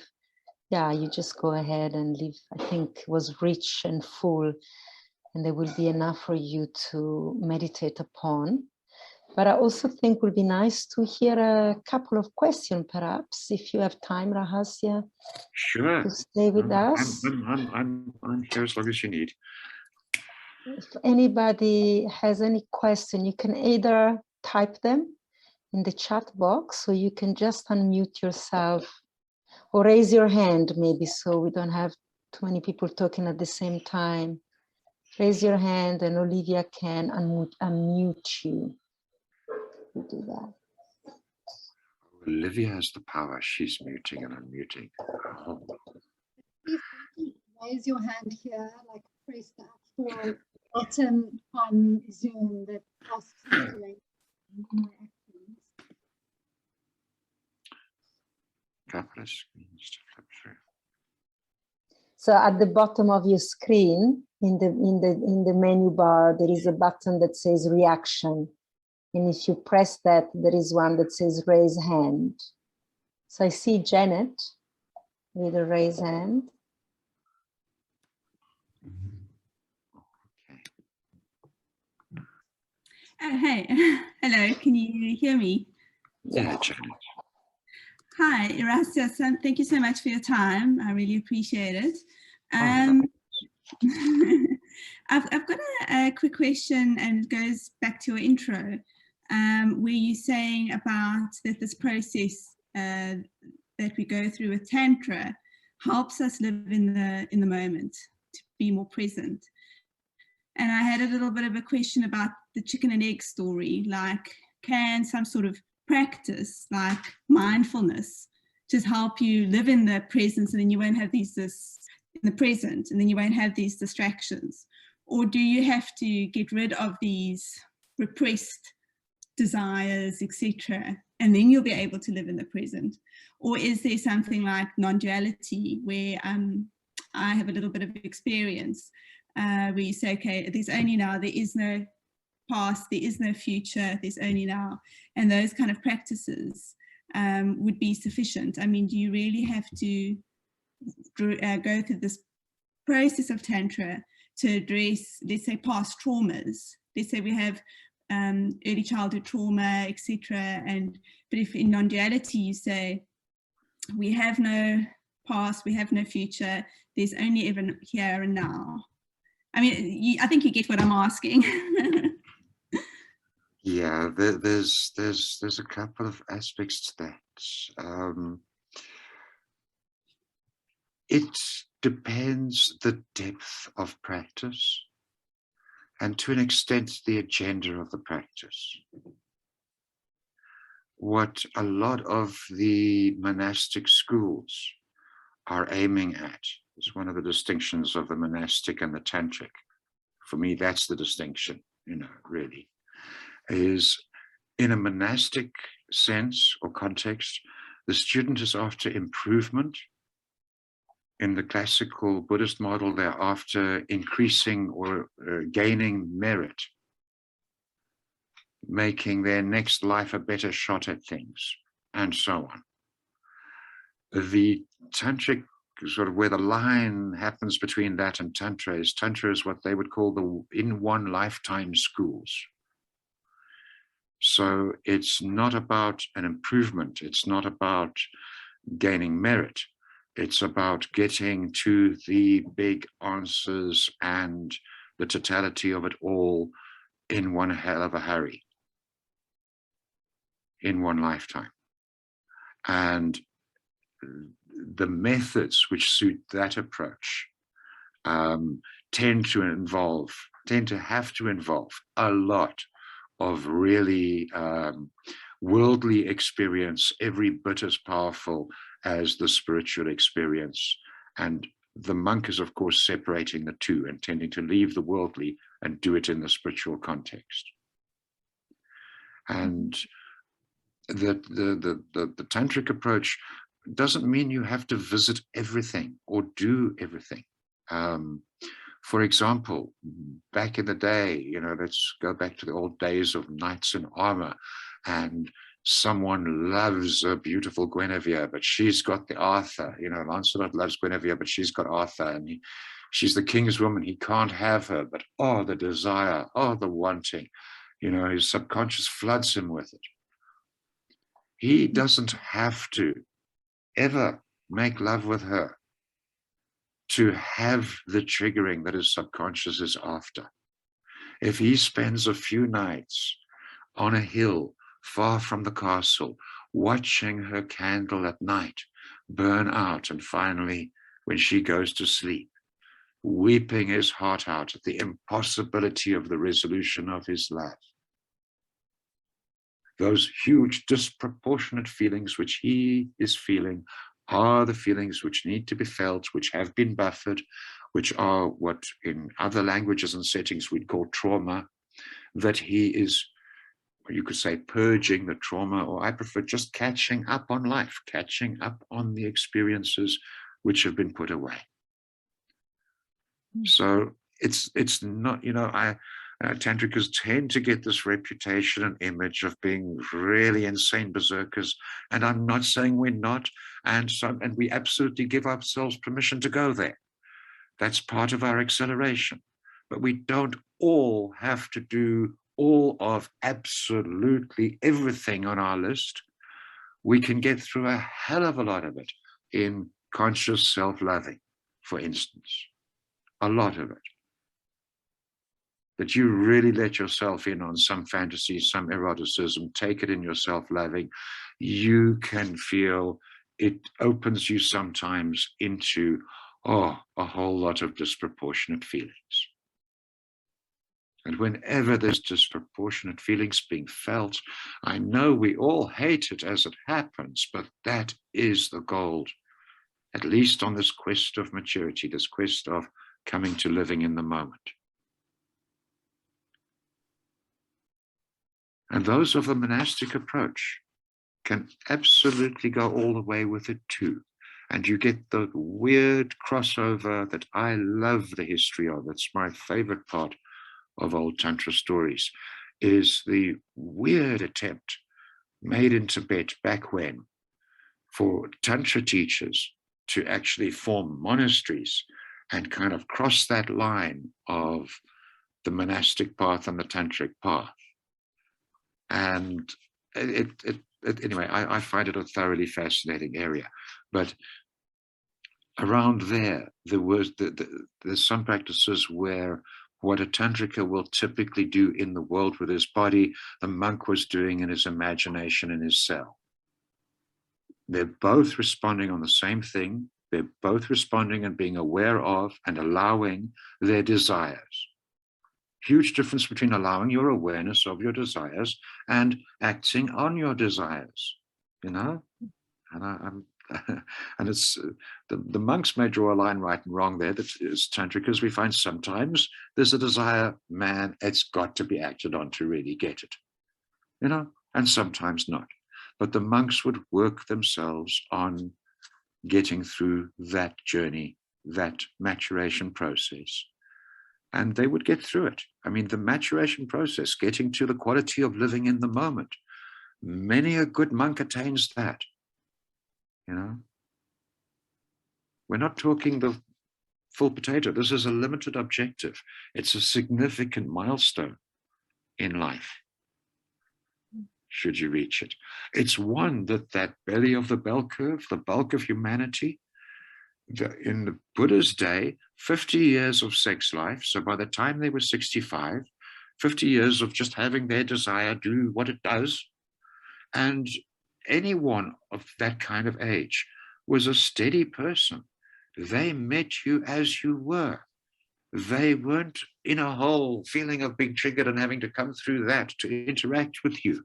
you just go ahead and leave. I think it was rich and full, and there will be enough for you to meditate upon. But I also think it would be nice to hear a couple of questions, perhaps, if you have time, Rahasya. Sure. To stay with us. I'm here as long as you need. If anybody has any question, you can either type them in the chat box, or you can just unmute yourself, or raise your hand, maybe, so we don't have too many people talking at the same time. Raise your hand, and Olivia can unmute you. We do that. Olivia has the power. She's muting and unmuting. Oh. Please raise your hand here, like press the actual button on Zoom that asks you to raise more actions. Couple of screens to flip through. So at the bottom of your screen, in the menu bar, there is a button that says reaction. And if you press that, there is one that says raise hand. So I see Janet with a raise hand. Hey, hello, can you hear me? Yeah, Janet. Hi, Rahasya, thank you so much for your time. I really appreciate it. I've got a quick question, and it goes back to your intro. were you saying about that this process that we go through with Tantra helps us live in the moment, to be more present. And I had a little bit of a question about the chicken and egg story, like can some sort of practice like mindfulness just help you live in the presence, and then you won't have in the present, and then you won't have these distractions? Or do you have to get rid of these repressed desires, etc., and then you'll be able to live in the present? Or is there something like non-duality where I have a little bit of experience where you say, okay, there's only now, there is no past, there is no future, there's only now, and those kind of practices would be sufficient? I mean, do you really have to go through this process of Tantra to address, let's say, past traumas? Let's say we have early childhood trauma, etc. But if in non-duality you say, we have no past, we have no future, there's only even here and now. I mean, I think you get what I'm asking. Yeah, there's a couple of aspects to that. It depends the depth of practice, and to an extent the agenda of the practice. What a lot of the monastic schools are aiming at is one of the distinctions of the monastic and the tantric. For me, that's the distinction, really, is in a monastic sense or context, the student is after improvement. In the classical Buddhist model, they're after increasing or gaining merit, making their next life a better shot at things, and so on. The tantric, sort of where the line happens between that and Tantra is what they would call the in one lifetime schools. So it's not about an improvement, it's not about gaining merit, it's about getting to the big answers and the totality of it all in one hell of a hurry, in one lifetime. And the methods which suit that approach tend to have to involve a lot of really worldly experience, every bit as powerful as the spiritual experience. And the monk is, of course, separating the two and tending to leave the worldly and do it in the spiritual context. And the tantric approach doesn't mean you have to visit everything or do everything. For example, back in the day, let's go back to the old days of knights in armor, and someone loves a beautiful Guinevere, but she's got the Arthur. Lancelot loves Guinevere, but she's got Arthur, and she's the king's woman. He can't have her, but the desire, the wanting, his subconscious floods him with it. He doesn't have to ever make love with her to have the triggering that his subconscious is after. If he spends a few nights on a hill far from the castle, watching her candle at night burn out, and finally, when she goes to sleep, weeping his heart out at the impossibility of the resolution of his life, those huge disproportionate feelings which he is feeling are the feelings which need to be felt, which have been buffered, which are what in other languages and settings we'd call trauma, that he is, or you could say, purging the trauma, or I prefer just catching up on life, catching up on the experiences which have been put away. So it's not, tantricas tend to get this reputation and image of being really insane berserkers, and I'm not saying we're not, and we absolutely give ourselves permission to go there. That's part of our acceleration, but we don't all have to do all of absolutely everything on our list. We can get through a hell of a lot of it in conscious self-loving, for instance, a lot of it. that you really let yourself in on some fantasy, some eroticism, take it in your self-loving, you can feel it opens you sometimes into, a whole lot of disproportionate feelings. And whenever there's disproportionate feelings being felt, I know we all hate it as it happens, but that is the gold, at least on this quest of maturity, this quest of coming to living in the moment. And those of the monastic approach can absolutely go all the way with it too. And you get the weird crossover that I love the history of. It's my favorite part of old Tantra stories, is the weird attempt made in Tibet back when for Tantra teachers to actually form monasteries and kind of cross that line of the monastic path and the tantric path. And anyway, I find it a thoroughly fascinating area. But around there was there's some practices where what a tantrika will typically do in the world with his body, the monk was doing in his imagination in his cell. They're both responding on the same thing. They're both responding and being aware of and allowing their desires. Huge difference between allowing your awareness of your desires and acting on your desires, you know? And and it's the monks may draw a line right and wrong there. That is tantrikas. We find sometimes there's a desire, man, it's got to be acted on to really get it, you know, and sometimes not. But the monks would work themselves on getting through that journey, that maturation process. And they would get through it. I mean, the maturation process, getting to the quality of living in the moment. Many a good monk attains that, you know. We're not talking the full potato. This is a limited objective. It's a significant milestone in life, should you reach it. It's one that belly of the bell curve, the bulk of humanity, in the Buddha's day, 50 years of sex life. So by the time they were 65, 50 years of just having their desire do what it does. And anyone of that kind of age was a steady person. They met you as you were. They weren't in a whole feeling of being triggered and having to come through that to interact with you.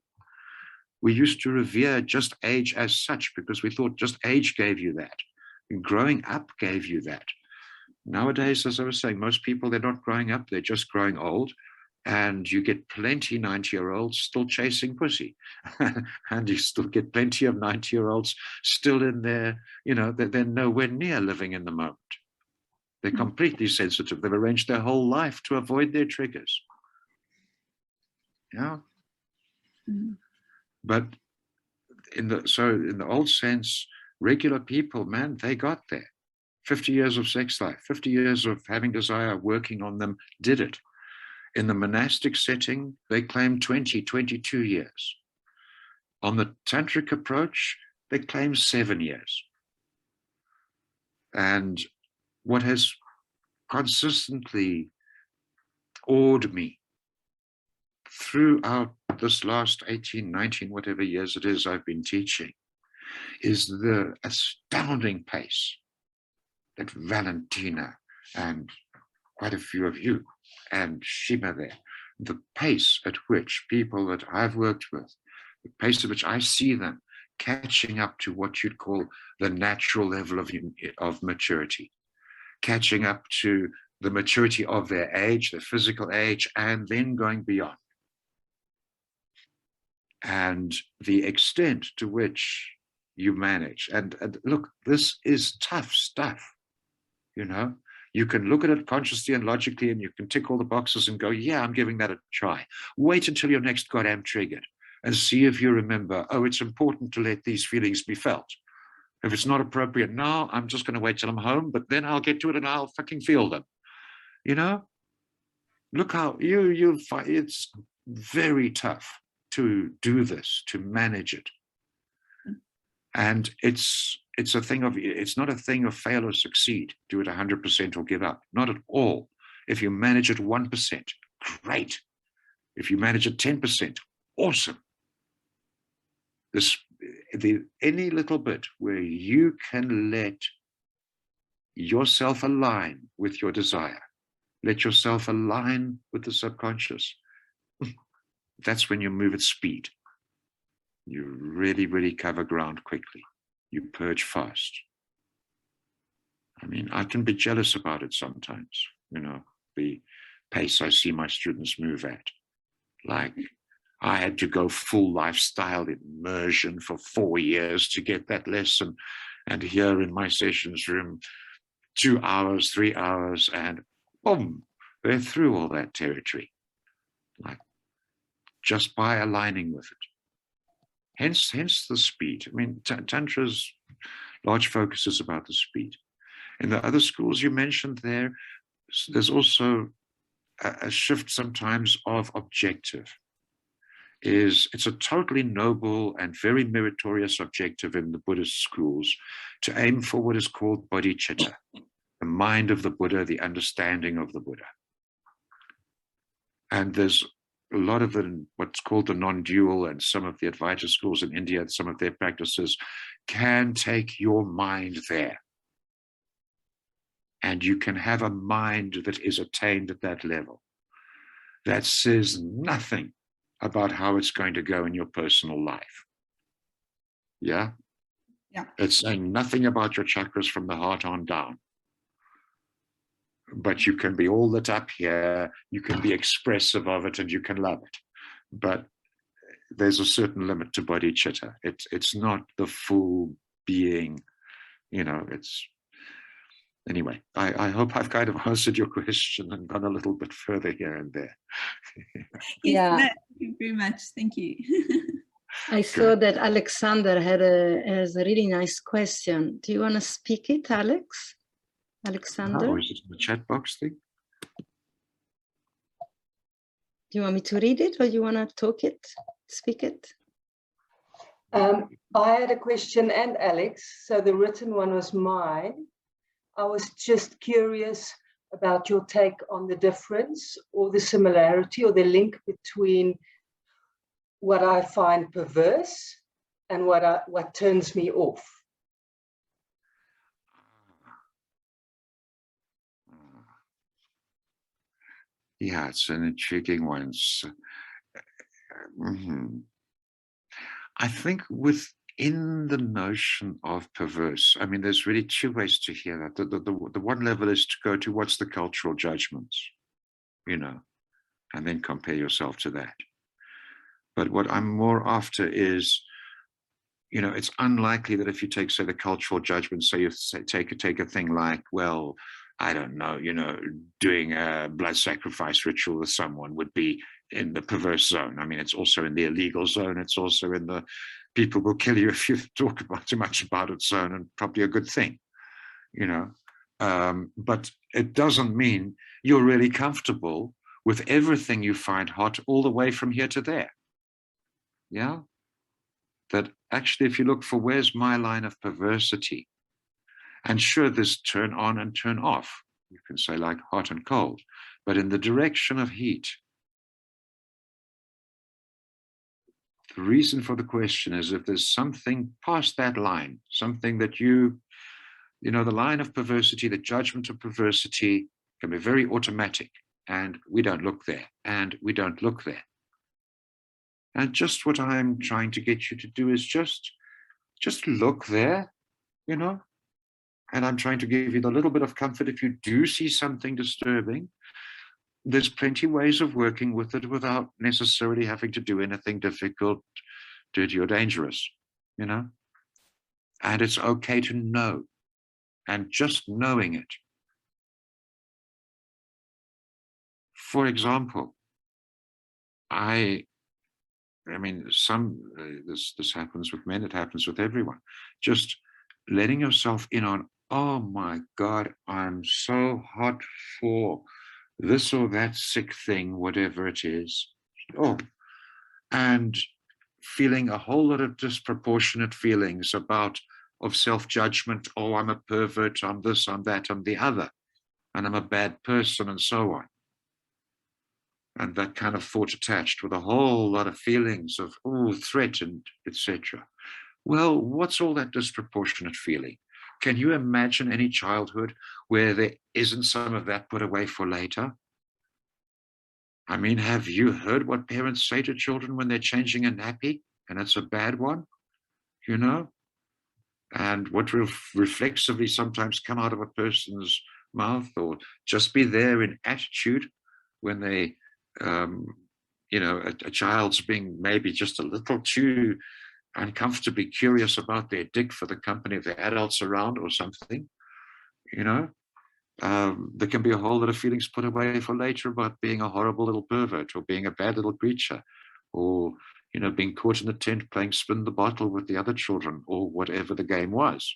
We used to revere just age as such because we thought just age gave you that. Growing up gave you that. Nowadays, as I was saying, most people, they're not growing up, they're just growing old. And you get plenty 90-year-olds still chasing pussy. And you still get plenty of 90-year-olds still in there, you know, they're nowhere near living in the moment. They're completely sensitive. They've arranged their whole life to avoid their triggers. Yeah. But in the old sense, regular people, man, they got there. 50 years of sex life, 50 years of having desire, working on them, did it. In the monastic setting, they claim 20, 22 years. On the tantric approach, they claim 7 years. And what has consistently awed me throughout this last 18, 19, whatever years it is I've been teaching, is the astounding pace that Valentina and quite a few of you and Shima there, the pace at which people that I've worked with, the pace at which I see them catching up to what you'd call the natural level of maturity, catching up to the maturity of their age, their physical age, and then going beyond. And the extent to which you manage. And look, this is tough stuff, you know. You can look at it consciously and logically, and you can tick all the boxes and go, yeah, I'm giving that a try. Wait until you're next goddamn triggered and see if you remember, oh, it's important to let these feelings be felt. If it's not appropriate now, I'm just going to wait till I'm home, but then I'll get to it and I'll fucking feel them. You know, look how you find it's very tough to do this, to manage it. And it's a thing of, it's not a thing of fail or succeed, do it 100% or give up. Not at all. If you manage it 1%, great. If you manage at 10%, awesome. Any little bit where you can let yourself align with your desire, let yourself align with the subconscious, that's when you move at speed. You really, really cover ground quickly. You purge fast. I mean, I can be jealous about it sometimes, you know, the pace I see my students move at. Like, I had to go full lifestyle immersion for 4 years to get that lesson. And here in my sessions room, 2 hours, 3 hours, and boom, they're through all that territory. Like, just by aligning with it. Hence the speed. I mean, Tantra's large focus is about the speed. In the other schools you mentioned there, there's also a shift sometimes of objective. It's a totally noble and very meritorious objective in the Buddhist schools to aim for what is called bodhicitta, the mind of the Buddha, the understanding of the Buddha. And there's a lot of what's called the non-dual, and some of the Advait schools in India, some of their practices can take your mind there. And you can have a mind that is attained at that level. That says nothing about how it's going to go in your personal life. Yeah? Yeah. It's saying nothing about your chakras from the heart on down. But you can be all lit up here, you can be expressive of it, and you can love it. But there's a certain limit to bodhicitta. It's not the full being, you know, it's... Anyway, I hope I've kind of answered your question and gone a little bit further here and there. Yeah. Thank you very much. Thank you. I saw that Alexander has a really nice question. Do you want to speak it, Alex? Alexander? Or is it in the chat box thing? Do you want me to read it, or do you want to talk it, speak it? I had a question, and Alex, so the written one was mine. I was just curious about your take on the difference or the similarity or the link between what I find perverse and what turns me off. Yeah, it's an intriguing one. I think within the notion of perverse, I mean, there's really two ways to hear that. The one level is to go to what's the cultural judgments, you know, and then compare yourself to that. But what I'm more after is, you know, it's unlikely that if you take, say, the cultural judgment, say you take a thing like, well, I don't know, you know, doing a blood sacrifice ritual with someone would be in the perverse zone. I mean, it's also in the illegal zone. It's also in the people will kill you if you talk about too much about it zone, and probably a good thing, you know. But it doesn't mean you're really comfortable with everything you find hot all the way from here to there. Yeah. That actually, if you look for where's my line of perversity, and sure, there's turn on and turn off. You can say like hot and cold, but in the direction of heat. The reason for the question is if there's something past that line, something that you know, the line of perversity, the judgment of perversity can be very automatic, and we don't look there, and we don't look there. And just what I'm trying to get you to do is just look there, you know, and I'm trying to give you the little bit of comfort if you do see something disturbing. There's plenty of ways of working with it without necessarily having to do anything difficult, dirty, or dangerous, you know? And it's okay to know, and just knowing it. For example, I mean, this happens with men, it happens with everyone. Just letting yourself in on, oh my God, I'm so hot for this or that sick thing, whatever it is. Oh, and feeling a whole lot of disproportionate feelings of self-judgment. Oh, I'm a pervert, I'm this, I'm that, I'm the other, and I'm a bad person, and so on. and that kind of thought attached with a whole lot of feelings of, oh, threatened, etc. Well, what's all that disproportionate feeling? Can you imagine any childhood where there isn't some of that put away for later? I mean, have you heard what parents say to children when they're changing a nappy and it's a bad one, you know? And what reflexively sometimes come out of a person's mouth, or just be there in attitude when they, you know, a child's being maybe just a little too uncomfortably curious about their dick for the company of the adults around or something, you know. There can be a whole lot of feelings put away for later about being a horrible little pervert or being a bad little creature, or, you know, being caught in the tent playing spin the bottle with the other children, or whatever the game was.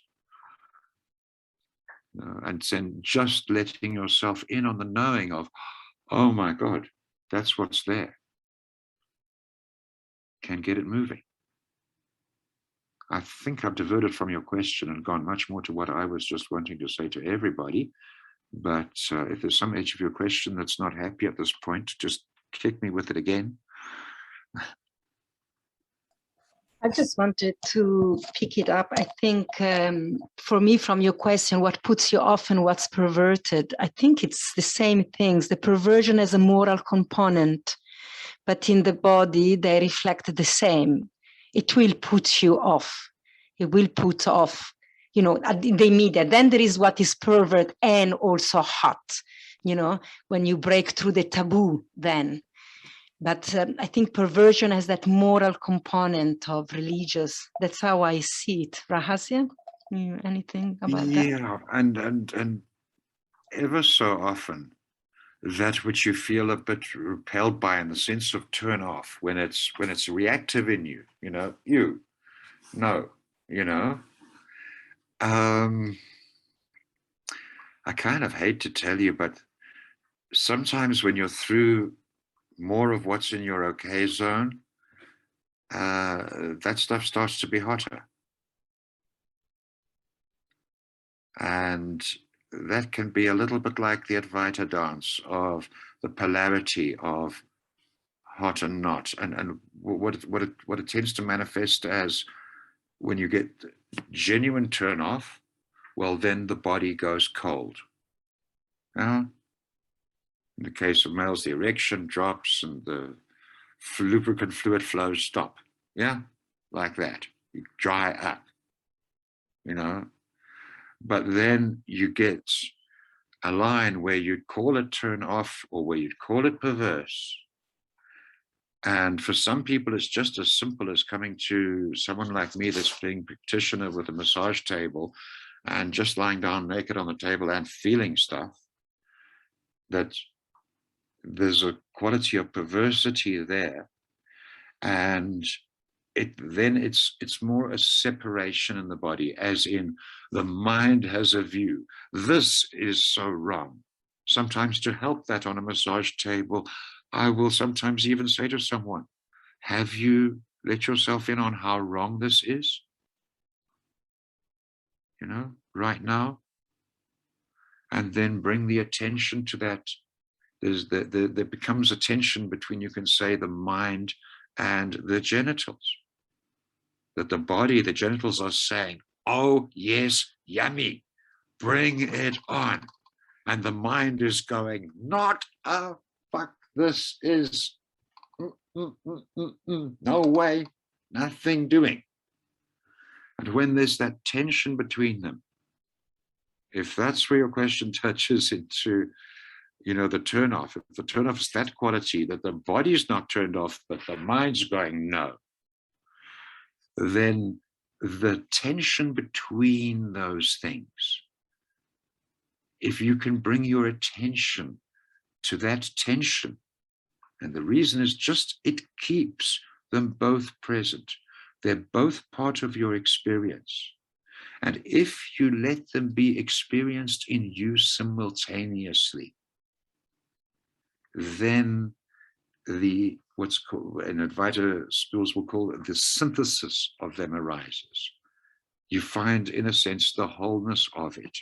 And then just letting yourself in on the knowing of, oh my God, that's what's there. Can get it moving. I think I've diverted from your question and gone much more to what I was just wanting to say to everybody. But if there's some edge of your question that's not happy at this point, just kick me with it again. I just wanted to pick it up. I think for me, from your question, what puts you off and what's perverted, I think it's the same things. The perversion has a moral component, but in the body, they reflect the same. It will put you off. It will put off, you know, the immediate. Then there is what is pervert and also hot, you know, when you break through the taboo then. But I think perversion has that moral component of religious. That's how I see it. Rahasya, anything about that? Yeah, and ever so often, that which you feel a bit repelled by in the sense of turn off, when it's reactive in you, you know, you know. I kind of hate to tell you, but sometimes when you're through more of what's in your okay zone, that stuff starts to be hotter. And that can be a little bit like the Advaita dance of the polarity of hot and not. And what it tends to manifest as, when you get genuine turn off, well, then the body goes cold. Now, in the case of males, the erection drops and the lubricant fluid flows stop. Yeah, like that. You dry up, you know. But then you get a line where you'd call it turn off, or where you'd call it perverse. And for some people, it's just as simple as coming to someone like me that's being practitioner with a massage table and just lying down naked on the table and feeling stuff, that there's a quality of perversity there. And it's more a separation in the body, as in the mind has a view. This is so wrong. Sometimes to help that on a massage table, I will sometimes even say to someone, have you let yourself in on how wrong this is? You know, right now? And then bring the attention to that. There becomes a tension between, you can say, the mind and the genitals. That the body, the genitals are saying, oh yes, yummy, bring it on. And the mind is going, not a fuck, this is no way, nothing doing. And when there's that tension between them, if that's where your question touches into, you know, the turnoff, if the turnoff is that quality that the body's not turned off, but the mind's going no, then the tension between those things, if you can bring your attention to that tension, and the reason is just it keeps them both present. They're both part of your experience. And if you let them be experienced in you simultaneously, then what's called in Advaita schools will call it the synthesis of them arises. You find, in a sense, the wholeness of it.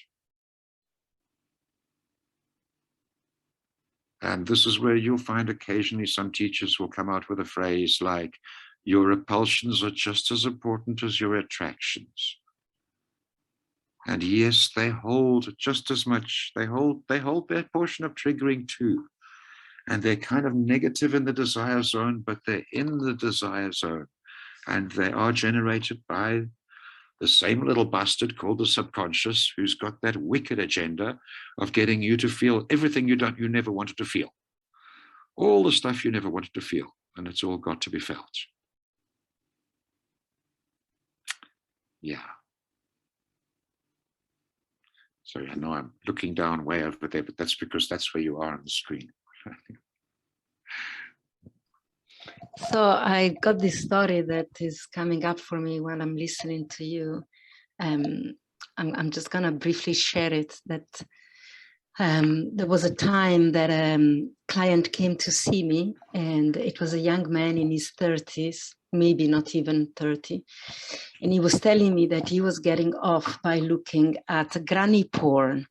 And this is where you'll find occasionally some teachers will come out with a phrase like, your repulsions are just as important as your attractions. And yes, they hold just as much, they hold their portion of triggering too. And they're kind of negative in the desire zone, but they're in the desire zone. And they are generated by the same little bastard called the subconscious, who's got that wicked agenda of getting you to feel everything you never wanted to feel. All the stuff you never wanted to feel, and it's all got to be felt. Yeah. So I know I'm looking down way over there, but that's because that's where you are on the screen. So I got this story that is coming up for me when I'm listening to you. I'm just gonna briefly share it. That there was a time that a client came to see me, and it was a young man in his 30s, maybe not even 30. And he was telling me that he was getting off by looking at granny porn.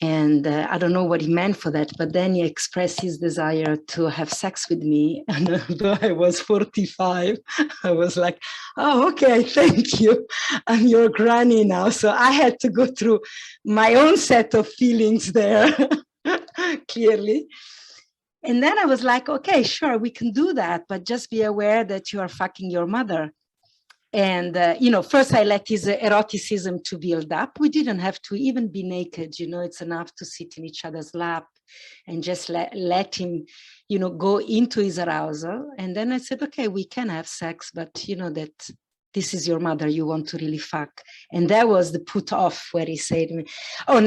And I don't know what he meant for that, but then he expressed his desire to have sex with me. And although I was 45, I was like, oh, okay, thank you. I'm your granny now. So I had to go through my own set of feelings there, clearly. And then I was like, okay, sure, we can do that, but just be aware that you are fucking your mother. And, first I let his eroticism to build up. We didn't have to even be naked, it's enough to sit in each other's lap and just let him, go into his arousal. And then I said, okay, we can have sex, but that this is your mother, you want to really fuck. And that was the put off where he said to me, oh,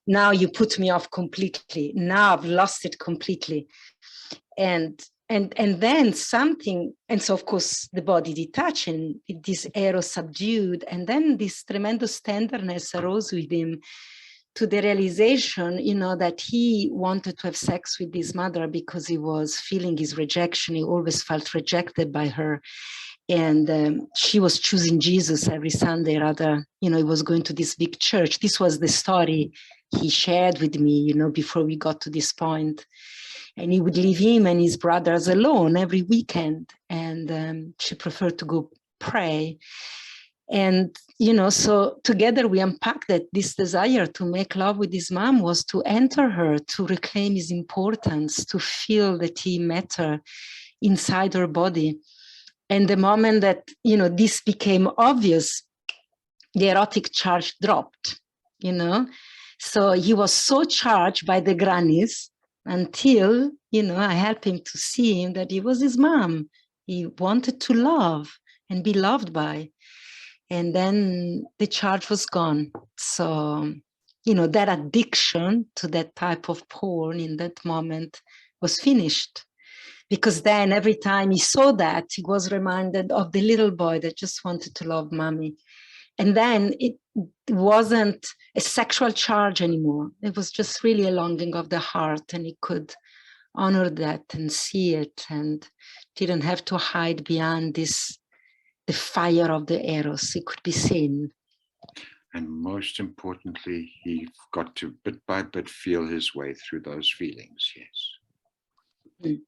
now you put me off completely. Now I've lost it completely. And then something, and so of course the body detached and this eros subdued, and then this tremendous tenderness arose with him to the realization, that he wanted to have sex with his mother because he was feeling his rejection. He always felt rejected by her. And she was choosing Jesus every Sunday rather, he was going to this big church. This was the story he shared with me, before we got to this point. And he would leave him and his brothers alone every weekend. And she preferred to go pray. And, so together we unpacked that this desire to make love with his mom was to enter her, to reclaim his importance, to feel that he met her inside her body. And the moment that, this became obvious, the erotic charge dropped, So he was so charged by the grannies until, I helped him to see him that he was his mom. He wanted to love and be loved by. And then the charge was gone. So, that addiction to that type of porn in that moment was finished. Because then every time he saw that, he was reminded of the little boy that just wanted to love mommy. And then it wasn't a sexual charge anymore. It was just really a longing of the heart, and he could honor that and see it and didn't have to hide behind the fire of the eros. It could be seen. And most importantly, he got to bit by bit feel his way through those feelings, yes.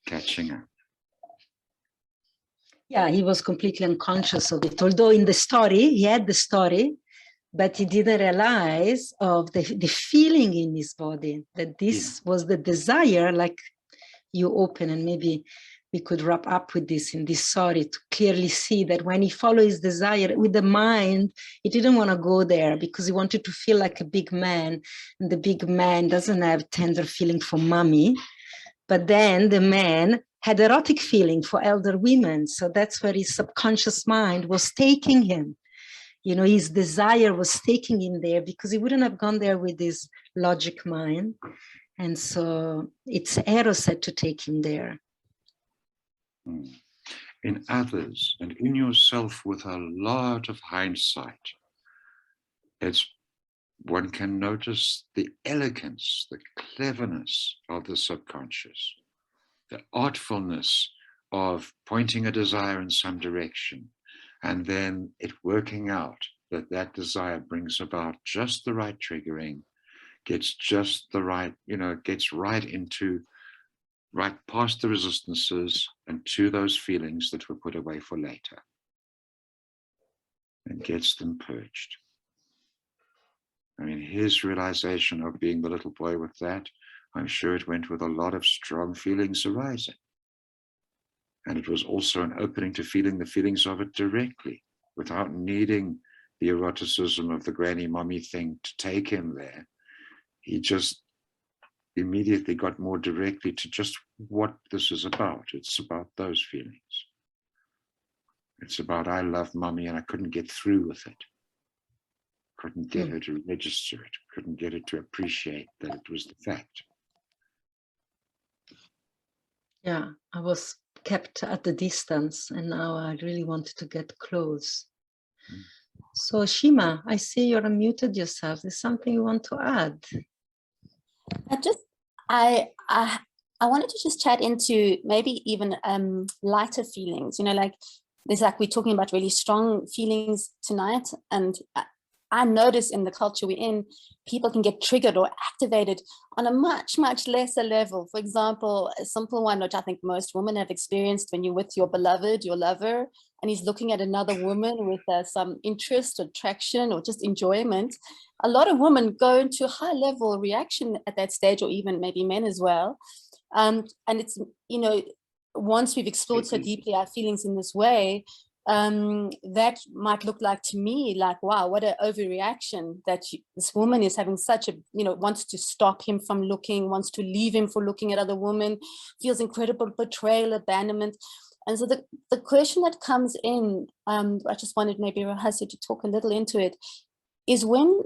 Catching up. Yeah, he was completely unconscious of it. Although in the story, he had the story, but he didn't realize of the feeling in his body, that this was the desire, like you open, and maybe we could wrap up with this in this story to clearly see that when he followed his desire with the mind, he didn't want to go there because he wanted to feel like a big man. And the big man doesn't have tender feeling for mommy. But then the man had erotic feeling for elder women. So that's where his subconscious mind was taking him. His desire was taking him there because he wouldn't have gone there with his logic mind. And so it's Eros had to take him there. In others and in yourself with a lot of hindsight, one can notice the elegance, the cleverness of the subconscious, the artfulness of pointing a desire in some direction, and then it working out that desire brings about just the right triggering, gets just the right, gets right past the resistances and to those feelings that were put away for later, and gets them purged. I mean, his realization of being the little boy with that, I'm sure it went with a lot of strong feelings arising. And it was also an opening to feeling the feelings of it directly, without needing the eroticism of the granny mommy thing to take him there. He just immediately got more directly to just what this is about. It's about those feelings. It's about, I love mommy and I couldn't get through with it. Couldn't get her to register it. Couldn't get her to appreciate that it was the fact. Yeah, I was kept at the distance and now I really wanted to get close. So Shima, I see you're unmuted yourself. There's something you want to add? I wanted to just chat into maybe even lighter feelings, like there's like we're talking about really strong feelings tonight, and I notice in the culture we're in, people can get triggered or activated on a much, much lesser level. For example, a simple one, which I think most women have experienced, when you're with your beloved, your lover, and he's looking at another woman with some interest, attraction, or just enjoyment. A lot of women go into a high level reaction at that stage, or even maybe men as well. And it's, once we've explored so deeply our feelings in this way, that might look like to me like, wow, what an overreaction that this woman is having such a, wants to stop him from looking, wants to leave him for looking at other women, feels incredible betrayal, abandonment. And so the question that comes in, I just wanted maybe Rahasya to talk a little into it, is when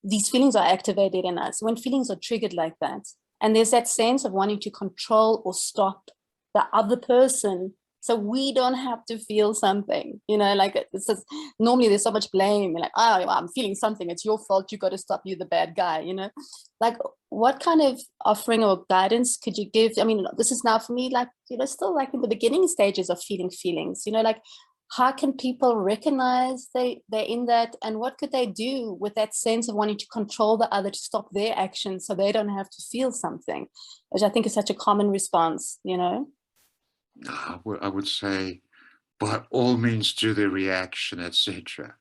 these feelings are activated in us, when feelings are triggered like that, and there's that sense of wanting to control or stop the other person so we don't have to feel something, like this is, normally there's so much blame, like, oh, I'm feeling something, it's your fault, you got to stop, you the bad guy, like what kind of offering or guidance could you give? I mean, this is now for me, like, still like in the beginning stages of feeling feelings, like how can people recognize they're in that, and what could they do with that sense of wanting to control the other to stop their actions so they don't have to feel something, which I think is such a common response, I would say, by all means, do the reaction, etc.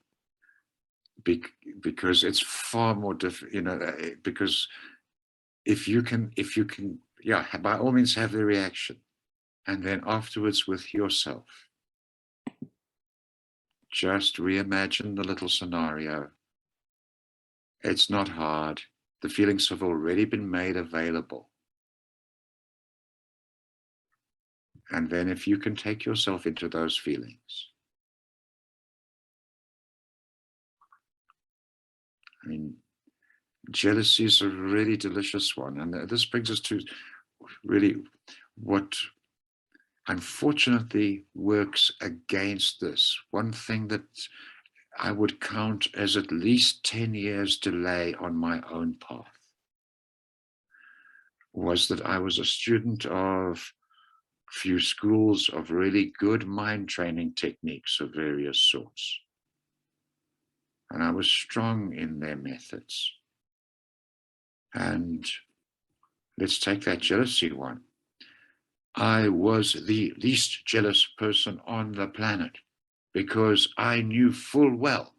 Because it's far more difficult, because if you can, yeah, by all means have the reaction, and then afterwards with yourself, just reimagine the little scenario. It's not hard. The feelings have already been made available. And then if you can take yourself into those feelings. I mean, jealousy is a really delicious one. And this brings us to really what unfortunately works against this. One thing that I would count as at least 10 years delay on my own path was that I was a student of few schools of really good mind training techniques of various sorts. And I was strong in their methods. And let's take that jealousy one. I was the least jealous person on the planet because I knew full well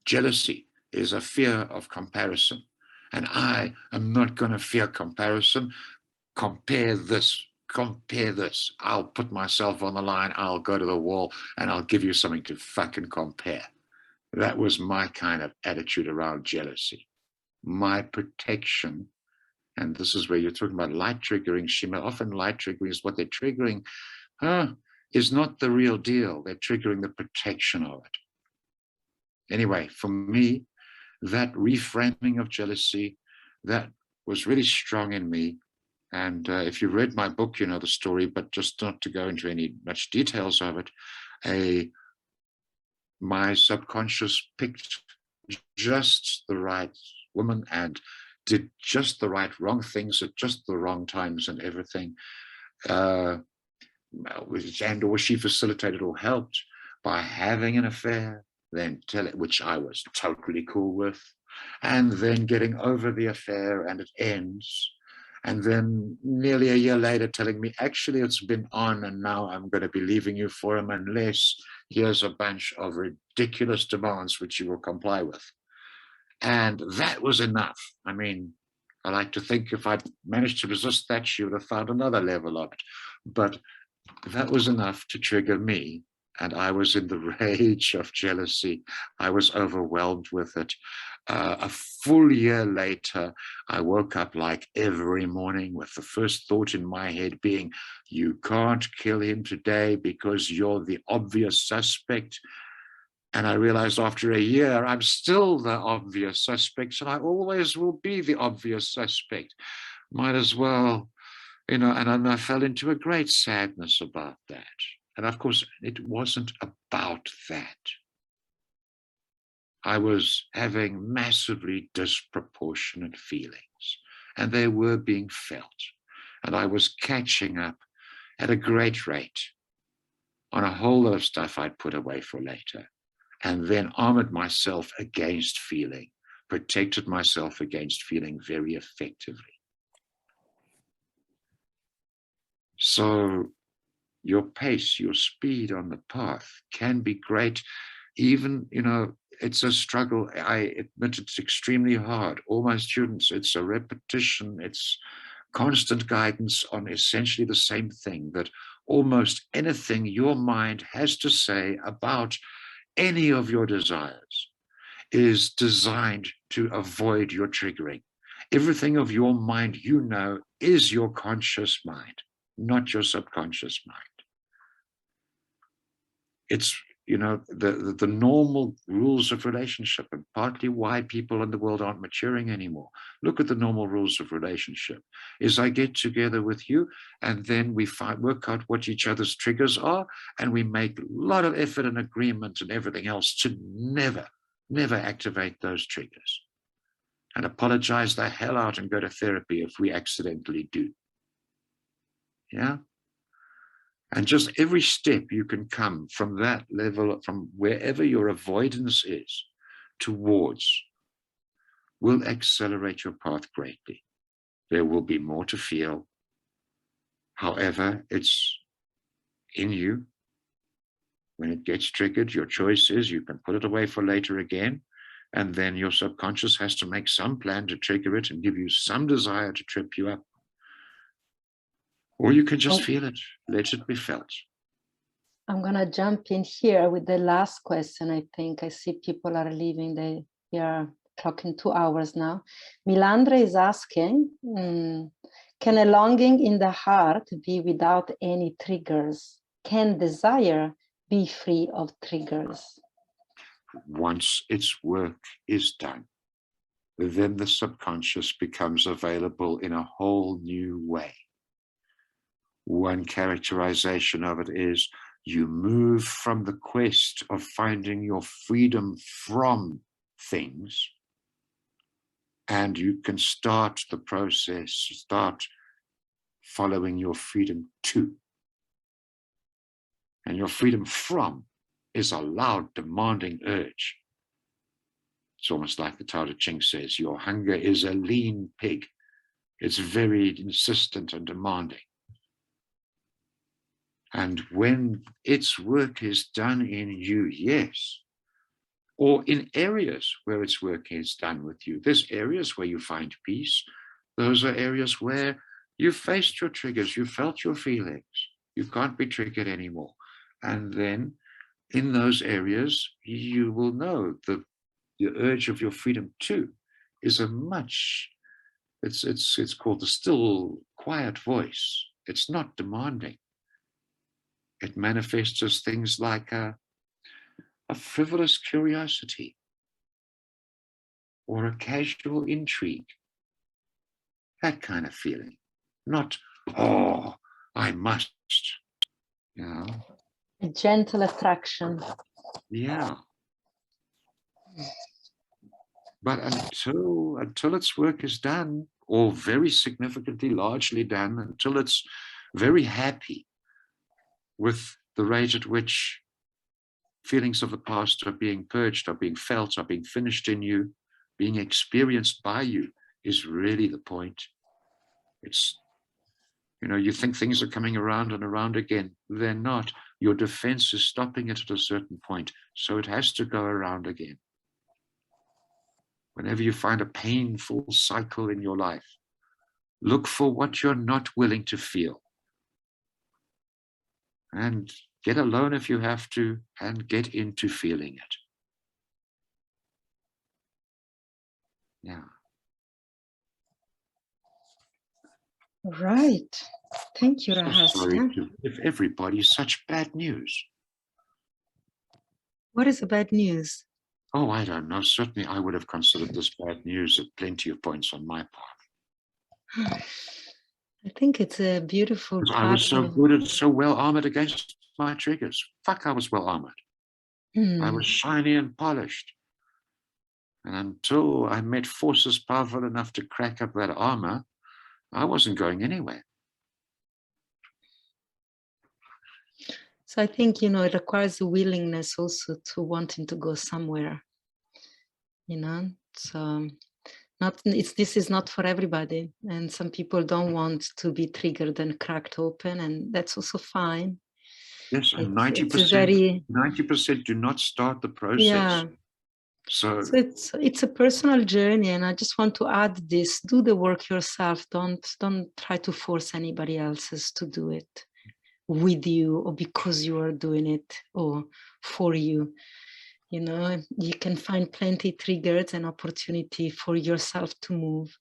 jealousy is a fear of comparison. And I am not going to fear comparison. Compare this. I'll put myself on the line. I'll go to the wall and I'll give you something to fucking compare. That was my kind of attitude around jealousy. My protection, and this is where you're talking about light triggering, Shima. Often light triggering is what they're triggering is not the real deal. They're triggering the protection of it. Anyway, for me, that reframing of jealousy, that was really strong in me. And if you read my book, you know the story, but just not to go into any much details of it, my subconscious picked just the right woman and did just the right wrong things at just the wrong times and everything. And or she facilitated or helped by having an affair, then tell it, which I was totally cool with. and then getting over the affair and it ends. And then nearly a year later telling me, actually, it's been on and now I'm going to be leaving you for him unless here's a bunch of ridiculous demands which you will comply with. And that was enough. I mean, I like to think if I'd managed to resist that, she would have found another level of it. But that was enough to trigger me. And I was in the rage of jealousy. I was overwhelmed with it. A full year later, I woke up like every morning with the first thought in my head being, you can't kill him today because you're the obvious suspect. And I realized after a year, I'm still the obvious suspect, and I always will be the obvious suspect. Might as well, you know, and I fell into a great sadness about that. And of course, it wasn't about that. I was having massively disproportionate feelings, and they were being felt. And I was catching up at a great rate on a whole lot of stuff I'd put away for later, and then armored myself against feeling, protected myself against feeling very effectively. So your pace, your speed on the path can be great. Even, you know, it's a struggle. I admit it's extremely hard. All my students, it's a repetition, it's constant guidance on essentially the same thing, that almost anything your mind has to say about any of your desires is designed to avoid your triggering. Everything of your mind, you know, is your conscious mind, not your subconscious mind. It's, you know, the normal rules of relationship, and partly why people in the world aren't maturing anymore. Look at the normal rules of relationship. Is I get together with you, and then we work out what each other's triggers are, and we make a lot of effort and agreement and everything else to never activate those triggers, and apologize the hell out and go to therapy if we accidentally do. Yeah. And just every step you can come from that level, from wherever your avoidance is, towards, will accelerate your path greatly. There will be more to feel. However, it's in you. When it gets triggered, your choice is you can put it away for later again, and then your subconscious has to make some plan to trigger it and give you some desire to trip you up. Or you can just feel it, let it be felt. I'm going to jump in here with the last question. I think I see people are leaving. They are clocking 2 hours now. Milandra is asking, can a longing in the heart be without any triggers? Can desire be free of triggers? Once its work is done, then the subconscious becomes available in a whole new way. One characterization of it is you move from the quest of finding your freedom from things, and you can start the process, start following your freedom to. And your freedom from is a loud, demanding urge. It's almost like the Tao Te Ching says, your hunger is a lean pig. It's very insistent and demanding. And when its work is done in you, yes, or in areas where its work is done with you, there's areas where you find peace. Those are areas where you faced your triggers, you felt your feelings, you can't be triggered anymore. And then in those areas, you will know the urge of your freedom too is a much, it's called the still, quiet voice. It's not demanding. It manifests as things like a frivolous curiosity or a casual intrigue, that kind of feeling. Not, oh, I must, you know. A gentle attraction. Yeah. But until its work is done, or very significantly, largely done, until it's very happy with the rate at which feelings of the past are being purged, are being felt, are being finished in you, being experienced by you is really the point. It's, you know, you think things are coming around and around again. They're not. Your defense is stopping it at a certain point. So it has to go around again. Whenever you find a painful cycle in your life, look for what you're not willing to feel. And get alone if you have to, and get into feeling it. Yeah. Right. Thank you, So Rahasya. sorry to give everybody such bad news. What is the bad news? Oh, I don't know. Certainly I would have considered this bad news at plenty of points on my part. I think it's a beautiful part. I was so good and so well armored against my triggers. Fuck, I was well armored. I was shiny and polished. And until I met forces powerful enough to crack up that armor, I wasn't going anywhere. So I think, you know, it requires a willingness also to wanting to go somewhere, you know, so this is not for everybody. And some people don't want to be triggered and cracked open, and that's also fine. Yes, and 90% do not start the process. Yeah. So it's a personal journey, and I just want to add this: do the work yourself. Don't try to force anybody else's to do it with you, or because you are doing it, or for you. You know, you can find plenty triggers and opportunity for yourself to move.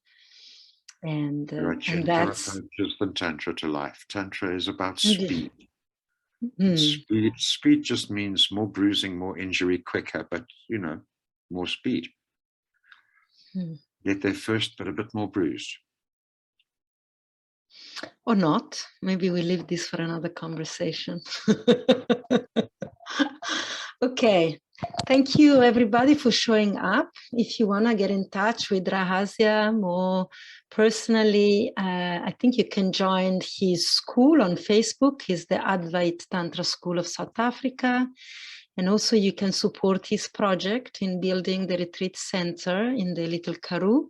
And that's just the Tantra to life. Tantra is about speed. Speed just means more bruising, more injury, quicker, but you know, more speed. Get there first, but a bit more bruised. Or not. Maybe we leave this for another conversation. Okay. Thank you, everybody, for showing up. If you want to get in touch with Rahasya more personally, I think you can join his school on Facebook. He's the Advait Tantra School of South Africa. And also you can support his project in building the retreat center in the Little Karoo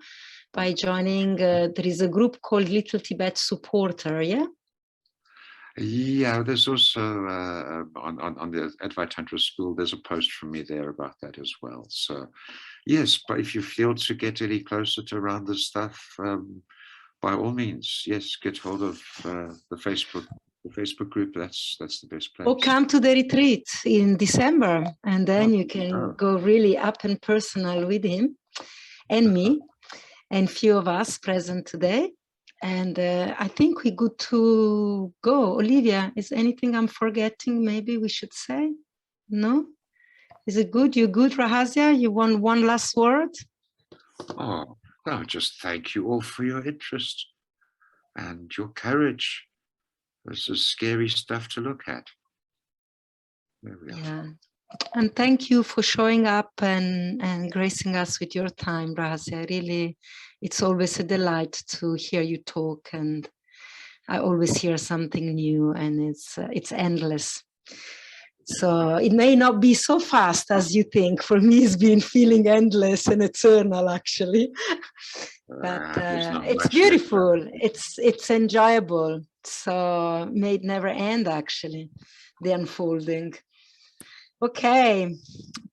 by joining, there is a group called Little Tibet Supporter, yeah? Yeah, there's also on the Advait Tantra School, there's a post from me there about that as well. So yes, but if you feel to get any closer to around this stuff, by all means, yes, get hold of the Facebook group. That's the best place. Or come to the retreat in December, and then you can go really up and personal with him and me and few of us present today. And I think we're good to go. Olivia, is anything I'm forgetting? Maybe we should say? No? Is it good? You good, Rahasya? You want one last word? Oh, no, just thank you all for your interest and your courage. This is scary stuff to look at. There we are. Yeah. And thank you for showing up and gracing us with your time, Rahasya. Really, it's always a delight to hear you talk, and I always hear something new, and it's endless. So it may not be so fast as you think. For me, it's been feeling endless and eternal, actually. But it's beautiful. It's enjoyable. So may it never end, actually, the unfolding. Okay,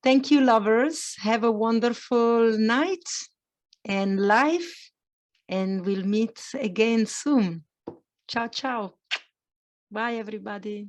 thank you, lovers. Have a wonderful night and life, and we'll meet again soon. Ciao, ciao. Bye, everybody.